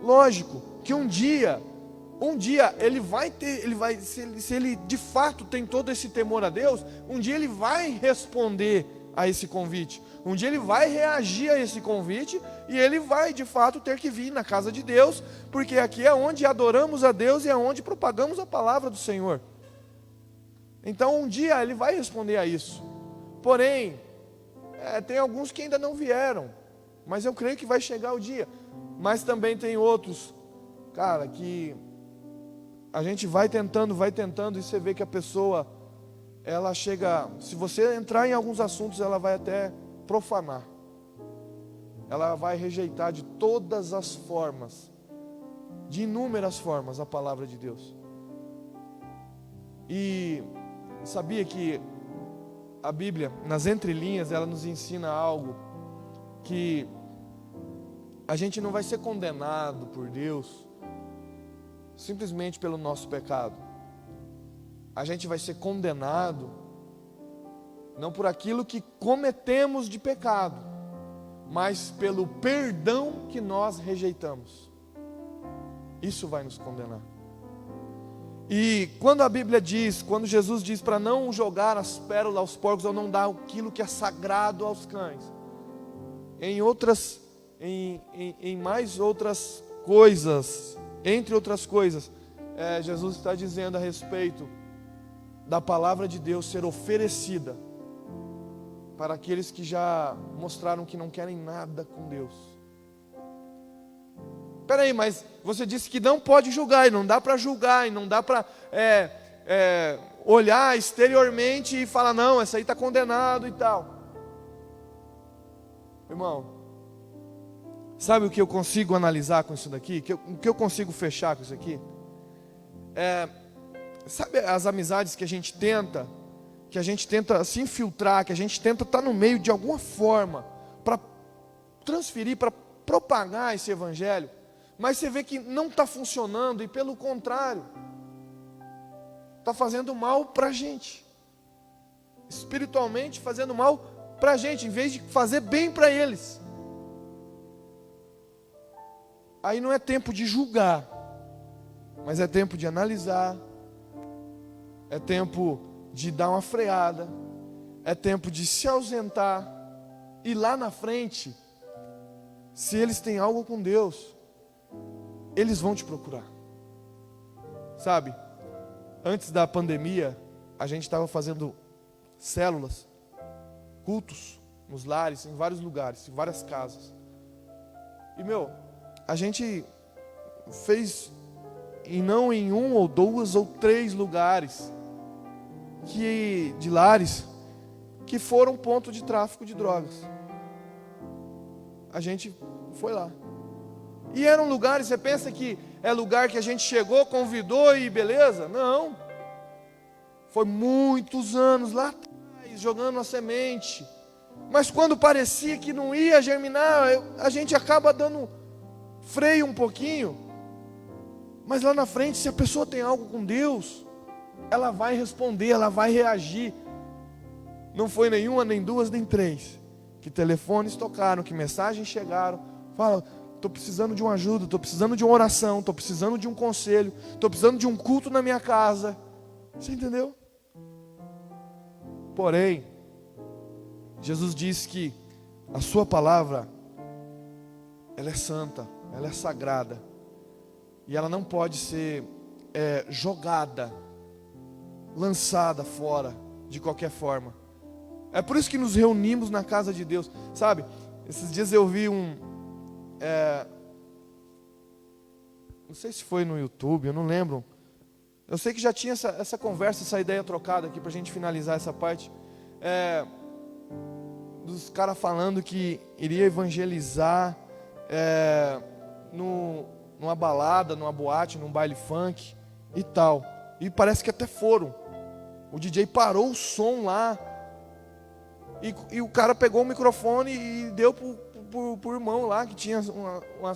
Lógico que um dia ele vai ter, se ele de fato tem todo esse temor a Deus, um dia ele vai responder a esse convite, um dia ele vai reagir a esse convite, e ele vai de fato ter que vir na casa de Deus, porque aqui é onde adoramos a Deus e é onde propagamos a palavra do Senhor. Então um dia ele vai responder a isso. Porém, tem alguns que ainda não vieram, mas eu creio que vai chegar o dia. Mas também tem outros, cara, que a gente vai tentando, e você vê que a pessoa, ela chega, se você entrar em alguns assuntos, ela vai até profanar. Ela vai rejeitar de todas as formas, de inúmeras formas, a palavra de Deus. E sabia que a Bíblia, nas entrelinhas, ela nos ensina algo, que a gente não vai ser condenado por Deus simplesmente pelo nosso pecado. A gente vai ser condenado não por aquilo que cometemos de pecado, mas pelo perdão que nós rejeitamos. Isso vai nos condenar. E quando a Bíblia diz, quando Jesus diz para não jogar as pérolas aos porcos, ou não dar aquilo que é sagrado aos cães, em mais outras coisas, entre outras coisas, Jesus está dizendo a respeito da palavra de Deus ser oferecida para aqueles que já mostraram que não querem nada com Deus. Espera aí, mas você disse que não pode julgar, e não dá para julgar, e não dá para olhar exteriormente e falar, não, essa aí está condenado e tal. Irmão, sabe o que eu consigo analisar com isso daqui? O que eu consigo fechar com isso aqui? Sabe as amizades que a gente tenta se infiltrar, que a gente tenta estar no meio de alguma forma, para transferir, para propagar esse evangelho, mas você vê que não está funcionando, e pelo contrário, está fazendo mal para a gente, espiritualmente fazendo mal para a gente, em vez de fazer bem para eles. Aí não é tempo de julgar, mas é tempo de analisar, é tempo de dar uma freada, é tempo de se ausentar, e lá na frente, se eles têm algo com Deus, eles vão te procurar. Sabe, antes da pandemia, a gente estava fazendo células, cultos nos lares, em vários lugares, em várias casas. E a gente fez, e não em 1 ou 2 ou 3 lugares, de lares, que foram ponto de tráfico de drogas. A gente foi lá. E eram lugares, você pensa que é lugar que a gente chegou, convidou e beleza? Não. Foi muitos anos lá atrás, jogando a semente. Mas quando parecia que não ia germinar, a gente acaba dando freio um pouquinho. Mas lá na frente, se a pessoa tem algo com Deus, ela vai responder, ela vai reagir. Não foi nenhuma, nem 2, nem 3. Que telefones tocaram, que mensagens chegaram. Fala, estou precisando de uma ajuda, estou precisando de uma oração, estou precisando de um conselho, estou precisando de um culto na minha casa. Você entendeu? Porém, Jesus disse que a sua palavra, ela é santa, ela é sagrada, e ela não pode ser jogada, lançada fora de qualquer forma. É por isso que nos reunimos na casa de Deus. Sabe, esses dias eu vi não sei se foi no YouTube, eu não lembro. Eu sei que já tinha essa conversa, essa ideia trocada aqui, para a gente finalizar essa parte. Dos caras falando que iria evangelizar numa balada, numa boate, num baile funk e tal. E parece que até foram. O DJ parou o som lá. E o cara pegou o microfone e deu pro irmão lá, que tinha um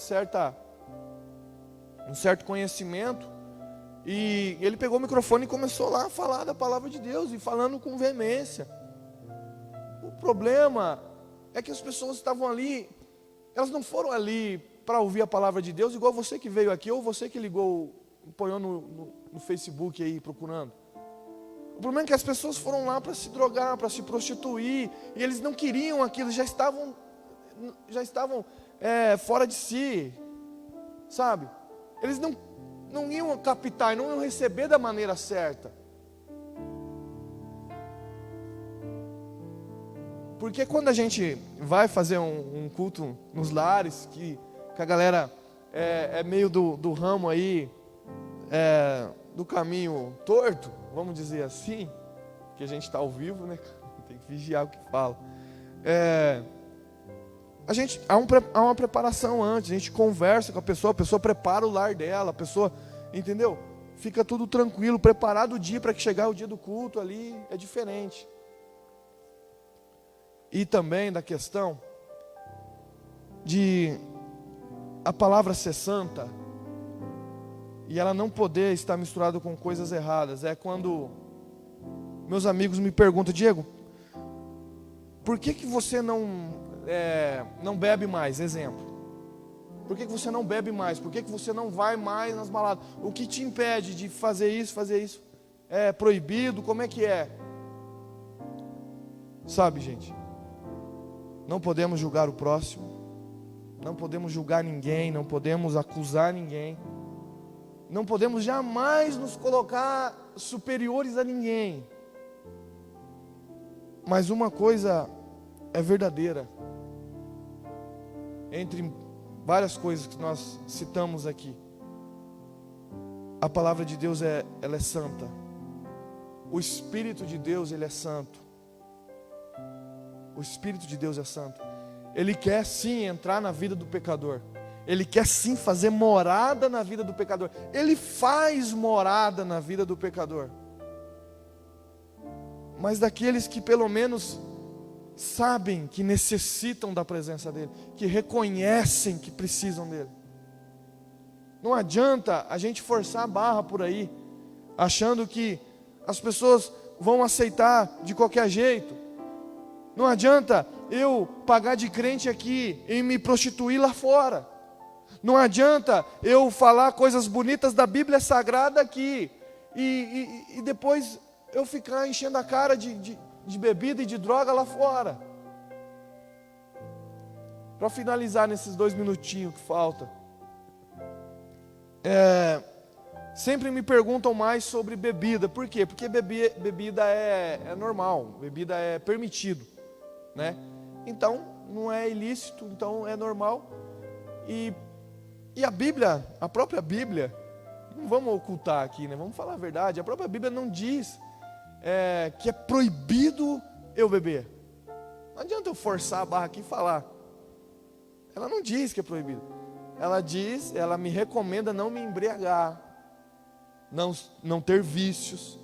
certo conhecimento. E ele pegou o microfone e começou lá a falar da palavra de Deus, e falando com veemência. O problema é que as pessoas estavam ali, elas não foram ali para ouvir a palavra de Deus, igual você que veio aqui, ou você que ligou, apoiou no Facebook aí procurando. O problema é que as pessoas foram lá para se drogar, para se prostituir, e eles não queriam aquilo, já estavam fora de si, sabe? Eles não iam captar, não iam receber da maneira certa. Porque quando a gente vai fazer um culto nos lares, que a galera é meio do ramo aí, do caminho torto, vamos dizer assim, que a gente está ao vivo, né? Tem que vigiar o que fala. Há uma preparação antes, a gente conversa com a pessoa prepara o lar dela, a pessoa, entendeu? Fica tudo tranquilo, preparado o dia para que chegar o dia do culto ali, é diferente. E também da questão de a palavra ser santa e ela não poder estar misturada com coisas erradas. É quando meus amigos me perguntam: Diego, por que você não bebe mais? Exemplo. Por que você não bebe mais? Por que você não vai mais nas baladas? O que te impede de fazer isso? É proibido? Como é que é? Sabe, gente, não podemos julgar o próximo, não podemos julgar ninguém, não podemos acusar ninguém, não podemos jamais nos colocar superiores a ninguém. Mas uma coisa é verdadeira, entre várias coisas que nós citamos aqui: a palavra de Deus ela é santa, o Espírito de Deus ele é santo. O Espírito de Deus é santo. Ele quer sim entrar na vida do pecador. Ele quer sim fazer morada na vida do pecador. Ele faz morada na vida do pecador. Mas daqueles que pelo menos sabem que necessitam da presença dele, que reconhecem que precisam dele. Não adianta a gente forçar a barra por aí, achando que as pessoas vão aceitar de qualquer jeito. Não adianta eu pagar de crente aqui e me prostituir lá fora. Não adianta eu falar coisas bonitas da Bíblia Sagrada aqui e depois eu ficar enchendo a cara de bebida e de droga lá fora. Para finalizar nesses 2 minutinhos que faltam, sempre me perguntam mais sobre bebida. Por quê? Porque bebida é normal, bebida é permitido, né? Então não é ilícito, então é normal. E a Bíblia, a própria Bíblia, não vamos ocultar aqui, né? Vamos falar a verdade. A própria Bíblia não diz que é proibido eu beber. Não adianta eu forçar a barra aqui e falar. Ela não diz que é proibido. Ela me recomenda não me embriagar, não ter vícios.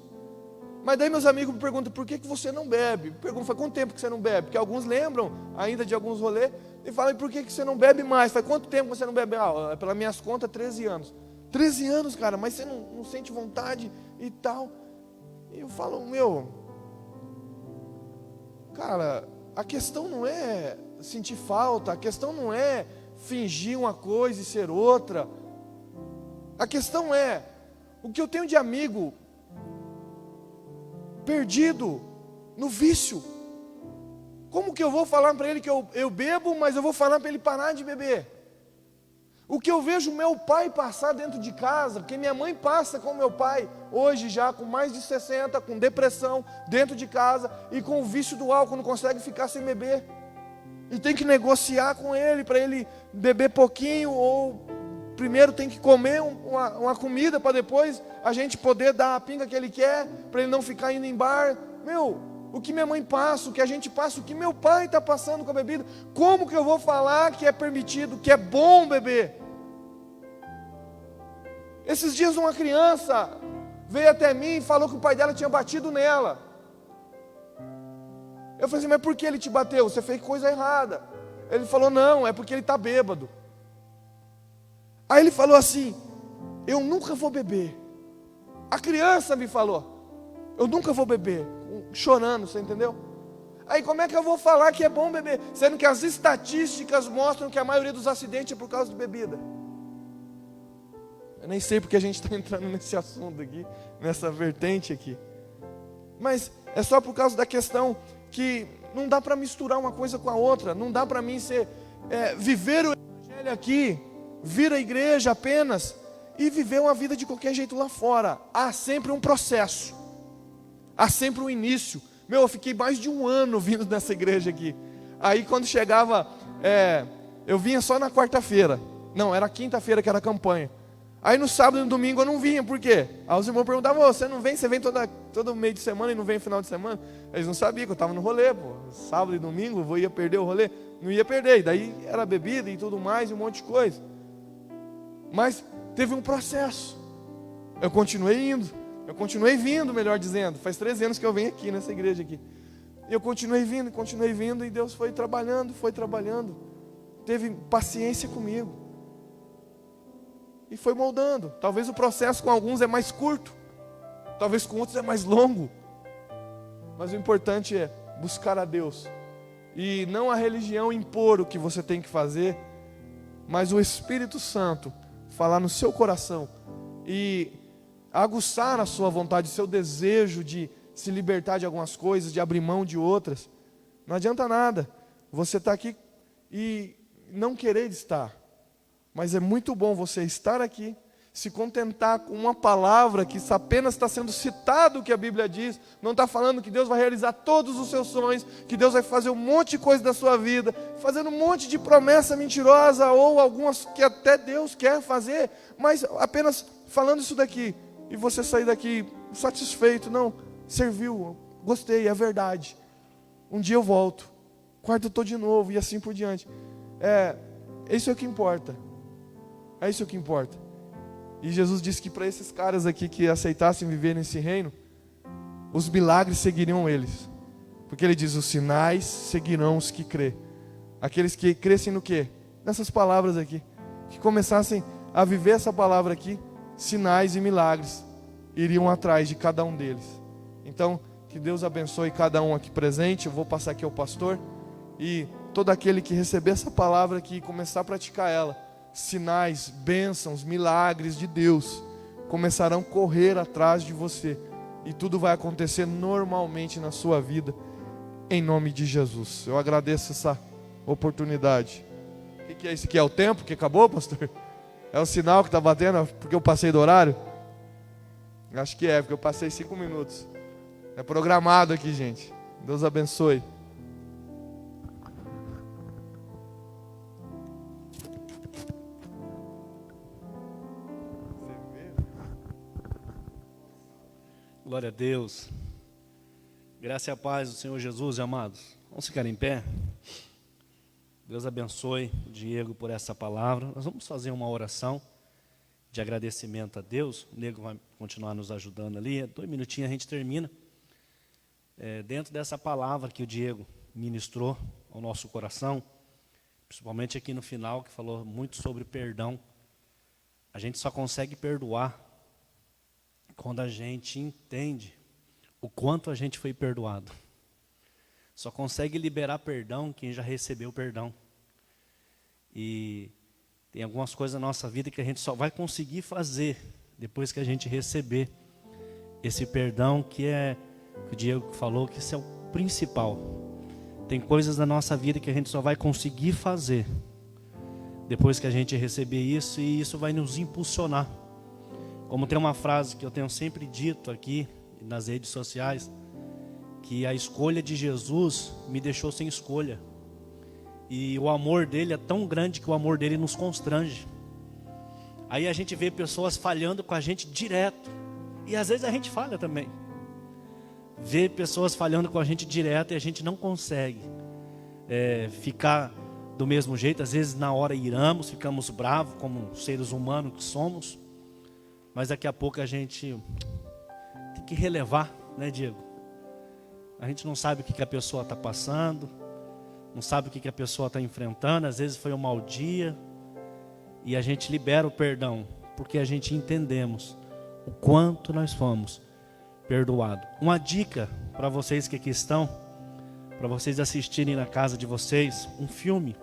Mas daí meus amigos me perguntam: por que você não bebe? Perguntam: faz quanto tempo que você não bebe? Porque alguns lembram ainda de alguns rolês e falam: e por que você não bebe mais? Faz quanto tempo que você não bebe? Pelas minhas contas, 13 anos. 13 anos, cara, mas você não sente vontade e tal. E eu falo: cara, a questão não é sentir falta, a questão não é fingir uma coisa e ser outra. A questão é o que eu tenho de amigo perdido no vício. Como que eu vou falar para ele que eu bebo, mas eu vou falar para ele parar de beber? O que eu vejo meu pai passar dentro de casa, que minha mãe passa com meu pai, hoje já com mais de 60, com depressão, dentro de casa, e com o vício do álcool, não consegue ficar sem beber. E tem que negociar com ele, para ele beber pouquinho, ou primeiro tem que comer uma comida, para depois a gente poder dar a pinga que ele quer, para ele não ficar indo em bar. O que minha mãe passa, o que a gente passa, o que meu pai está passando com a bebida, como que eu vou falar que é permitido, que é bom beber? Esses dias uma criança veio até mim e falou que o pai dela tinha batido nela. Eu falei assim, mas por que ele te bateu? Você fez coisa errada. Ele falou, não, é porque ele está bêbado. Aí ele falou assim, eu nunca vou beber. A criança me falou, eu nunca vou beber. Chorando, você entendeu? Aí como é que eu vou falar que é bom beber? Sendo que as estatísticas mostram que a maioria dos acidentes é por causa de bebida. Eu nem sei porque a gente está entrando nesse assunto aqui, nessa vertente aqui. Mas é só por causa da questão que não dá para misturar uma coisa com a outra. Não dá para mim viver o evangelho aqui, vir à igreja apenas e viver uma vida de qualquer jeito lá fora. Há sempre um processo, há sempre um início. Eu fiquei mais de um ano vindo nessa igreja aqui. Aí quando chegava, eu vinha só na quarta-feira. Não, era quinta-feira que era a campanha. Aí no sábado e no domingo eu não vinha, por quê? Aí os irmãos perguntavam, você não vem? Você vem todo meio de semana e não vem no final de semana? Eles não sabiam que eu estava no rolê, pô. Sábado e domingo eu ia perder o rolê? Não ia perder, e daí era bebida e tudo mais, e um monte de coisa. Mas teve um processo. Eu continuei indo, eu continuei vindo, melhor dizendo. Faz 13 anos que eu venho aqui, nessa igreja aqui. E eu continuei vindo, e Deus foi trabalhando. Teve paciência comigo. E foi moldando. Talvez o processo com alguns é mais curto, talvez com outros é mais longo. Mas o importante é buscar a Deus. E não a religião impor o que você tem que fazer, mas o Espírito Santo falar no seu coração e aguçar a sua vontade, o seu desejo de se libertar de algumas coisas, de abrir mão de outras. Não adianta nada você estar aqui e não querer estar. Mas é muito bom você estar aqui, se contentar com uma palavra que apenas está sendo citado o que a Bíblia diz. Não está falando que Deus vai realizar todos os seus sonhos, que Deus vai fazer um monte de coisa da sua vida, fazendo um monte de promessa mentirosa, ou algumas que até Deus quer fazer, mas apenas falando isso daqui, e você sair daqui satisfeito. Não, serviu, gostei, é verdade. Um dia eu volto, quarto eu estou de novo, e assim por diante. Isso é o que importa. É isso que importa. E Jesus disse que para esses caras aqui que aceitassem viver nesse reino, os milagres seguiriam eles. Porque ele diz, os sinais seguirão os que crê. Aqueles que crescem no quê? Nessas palavras aqui. Que começassem a viver essa palavra aqui, sinais e milagres iriam atrás de cada um deles. Então, que Deus abençoe cada um aqui presente. Eu vou passar aqui ao pastor. E todo aquele que receber essa palavra aqui e começar a praticar ela, sinais, bênçãos, milagres de Deus começarão a correr atrás de você, e tudo vai acontecer normalmente na sua vida, em nome de Jesus. Eu agradeço essa oportunidade. O que é isso aqui? É o tempo que acabou, pastor? É o sinal que está batendo porque eu passei do horário? Acho que é, porque eu passei 5 minutos. É programado aqui, gente. Deus abençoe. Glória a Deus. Graça e a paz do Senhor Jesus, amados. Vamos ficar em pé. Deus abençoe o Diego por essa palavra. Nós vamos fazer uma oração de agradecimento a Deus. O Nego vai continuar nos ajudando ali. 2 minutinhos a gente termina. Dentro dessa palavra que o Diego ministrou ao nosso coração, principalmente aqui no final, que falou muito sobre perdão. A gente só consegue perdoar quando a gente entende o quanto a gente foi perdoado. Só consegue liberar perdão quem já recebeu perdão. E tem algumas coisas na nossa vida que a gente só vai conseguir fazer depois que a gente receber esse perdão, que o Diego falou que isso é o principal. Tem coisas na nossa vida que a gente só vai conseguir fazer depois que a gente receber isso, e isso vai nos impulsionar. Como tem uma frase que eu tenho sempre dito aqui nas redes sociais, que a escolha de Jesus me deixou sem escolha. E o amor dele é tão grande que o amor dele nos constrange. Aí a gente vê pessoas falhando com a gente direto. E às vezes a gente falha também. Vê pessoas falhando com a gente direto e a gente não consegue ficar do mesmo jeito. Às vezes na hora iramos, ficamos bravos como seres humanos que somos. mas daqui a pouco a gente tem que relevar, né, Diego? A gente não sabe o que a pessoa está passando, não sabe o que a pessoa está enfrentando, às vezes foi um mau dia, e a gente libera o perdão, porque a gente entendemos o quanto nós fomos perdoados. Uma dica para vocês que aqui estão, para vocês assistirem na casa de vocês, um filme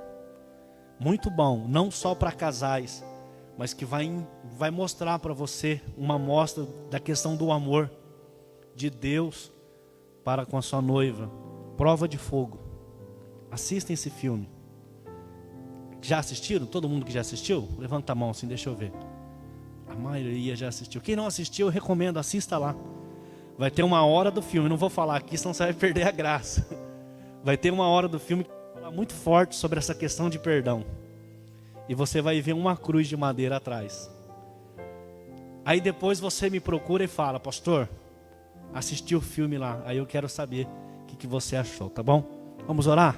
muito bom, não só para casais, mas que vai mostrar para você uma amostra da questão do amor de Deus para com a sua noiva. Prova de Fogo. Assistem esse filme. Já assistiram? Todo mundo que já assistiu? Levanta a mão assim, deixa eu ver. A maioria já assistiu. Quem não assistiu, eu recomendo, assista lá. Vai ter uma hora do filme, não vou falar aqui, senão você vai perder a graça. Vai ter uma hora do filme que vai falar muito forte sobre essa questão de perdão. E você vai ver uma cruz de madeira atrás. Aí depois você me procura e fala: pastor, assisti o filme lá, aí eu quero saber o que você achou, tá bom? Vamos orar?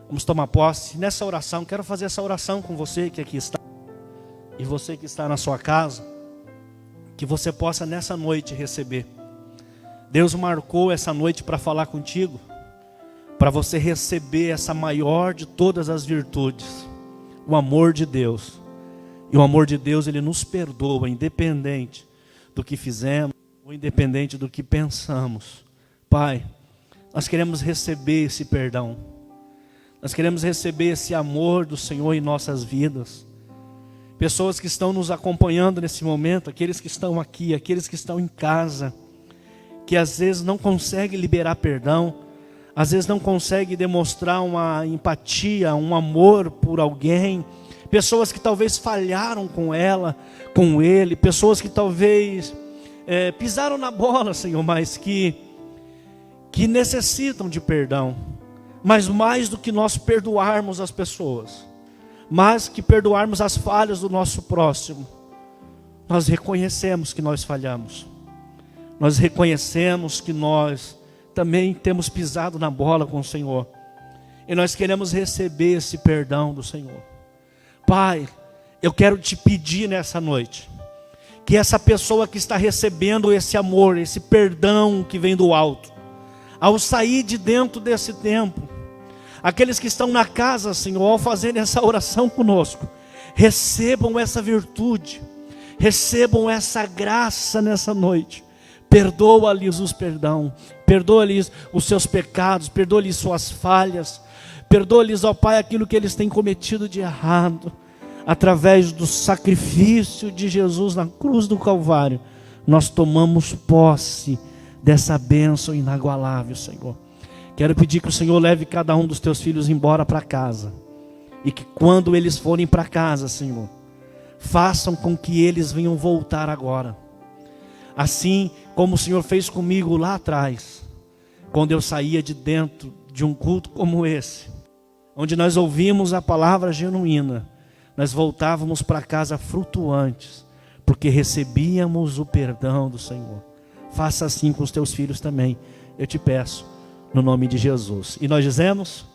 Vamos tomar posse. Nessa oração, quero fazer essa oração com você que aqui está. E você que está na sua casa, que você possa nessa noite receber. Deus marcou essa noite para falar contigo, para você receber essa maior de todas as virtudes, o amor de Deus. E o amor de Deus, ele nos perdoa, independente do que fizemos, ou independente do que pensamos. Pai, nós queremos receber esse perdão. Nós queremos receber esse amor do Senhor em nossas vidas. Pessoas que estão nos acompanhando nesse momento, aqueles que estão aqui, aqueles que estão em casa, que às vezes não conseguem liberar perdão, às vezes não conseguem demonstrar uma empatia, um amor por alguém, pessoas que talvez falharam com ela, com ele, pessoas que talvez pisaram na bola, Senhor, mas que necessitam de perdão. Mas mais do que nós perdoarmos as pessoas, mais que perdoarmos as falhas do nosso próximo, nós reconhecemos que nós falhamos. Nós reconhecemos que nós também temos pisado na bola com o Senhor. E nós queremos receber esse perdão do Senhor. Pai, eu quero te pedir nessa noite, que essa pessoa que está recebendo esse amor, esse perdão que vem do alto, ao sair de dentro desse templo, aqueles que estão na casa, Senhor, ao fazerem essa oração conosco, recebam essa virtude, recebam essa graça nessa noite. Perdoa-lhes os perdão, perdoa-lhes os seus pecados, perdoa-lhes suas falhas, perdoa-lhes, ó Pai, aquilo que eles têm cometido de errado. Através do sacrifício de Jesus na cruz do Calvário, nós tomamos posse dessa bênção inagualável, Senhor. Quero pedir que o Senhor leve cada um dos teus filhos embora para casa, e que quando eles forem para casa, Senhor, façam com que eles venham voltar agora. Assim como o Senhor fez comigo lá atrás, quando eu saía de dentro de um culto como esse, onde nós ouvimos a palavra genuína, nós voltávamos para casa flutuantes, porque recebíamos o perdão do Senhor. Faça assim com os teus filhos também, eu te peço, no nome de Jesus. E nós dizemos,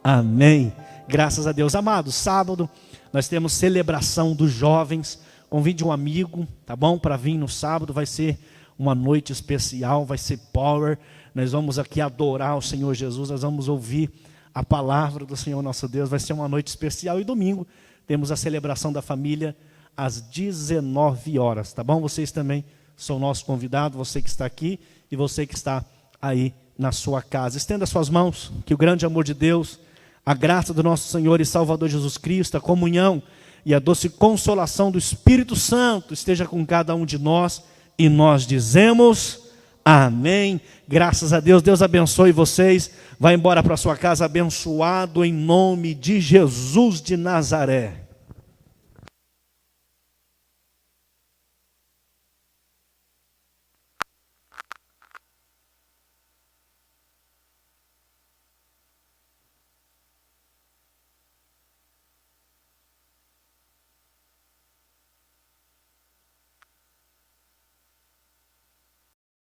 amém. Graças a Deus. Amados, sábado nós temos celebração dos jovens. Convide um amigo, tá bom? Para vir no sábado, vai ser uma noite especial, vai ser power. Nós vamos aqui adorar o Senhor Jesus, nós vamos ouvir a palavra do Senhor nosso Deus. Vai ser uma noite especial. E domingo temos a celebração da família às 19 horas, tá bom? Vocês também são nosso convidado, você que está aqui e você que está aí na sua casa. Estenda suas mãos, que o grande amor de Deus, a graça do nosso Senhor e Salvador Jesus Cristo, a comunhão e a doce consolação do Espírito Santo esteja com cada um de nós. E nós dizemos amém. Graças a Deus. Deus abençoe vocês. Vai embora para sua casa abençoado em nome de Jesus de Nazaré.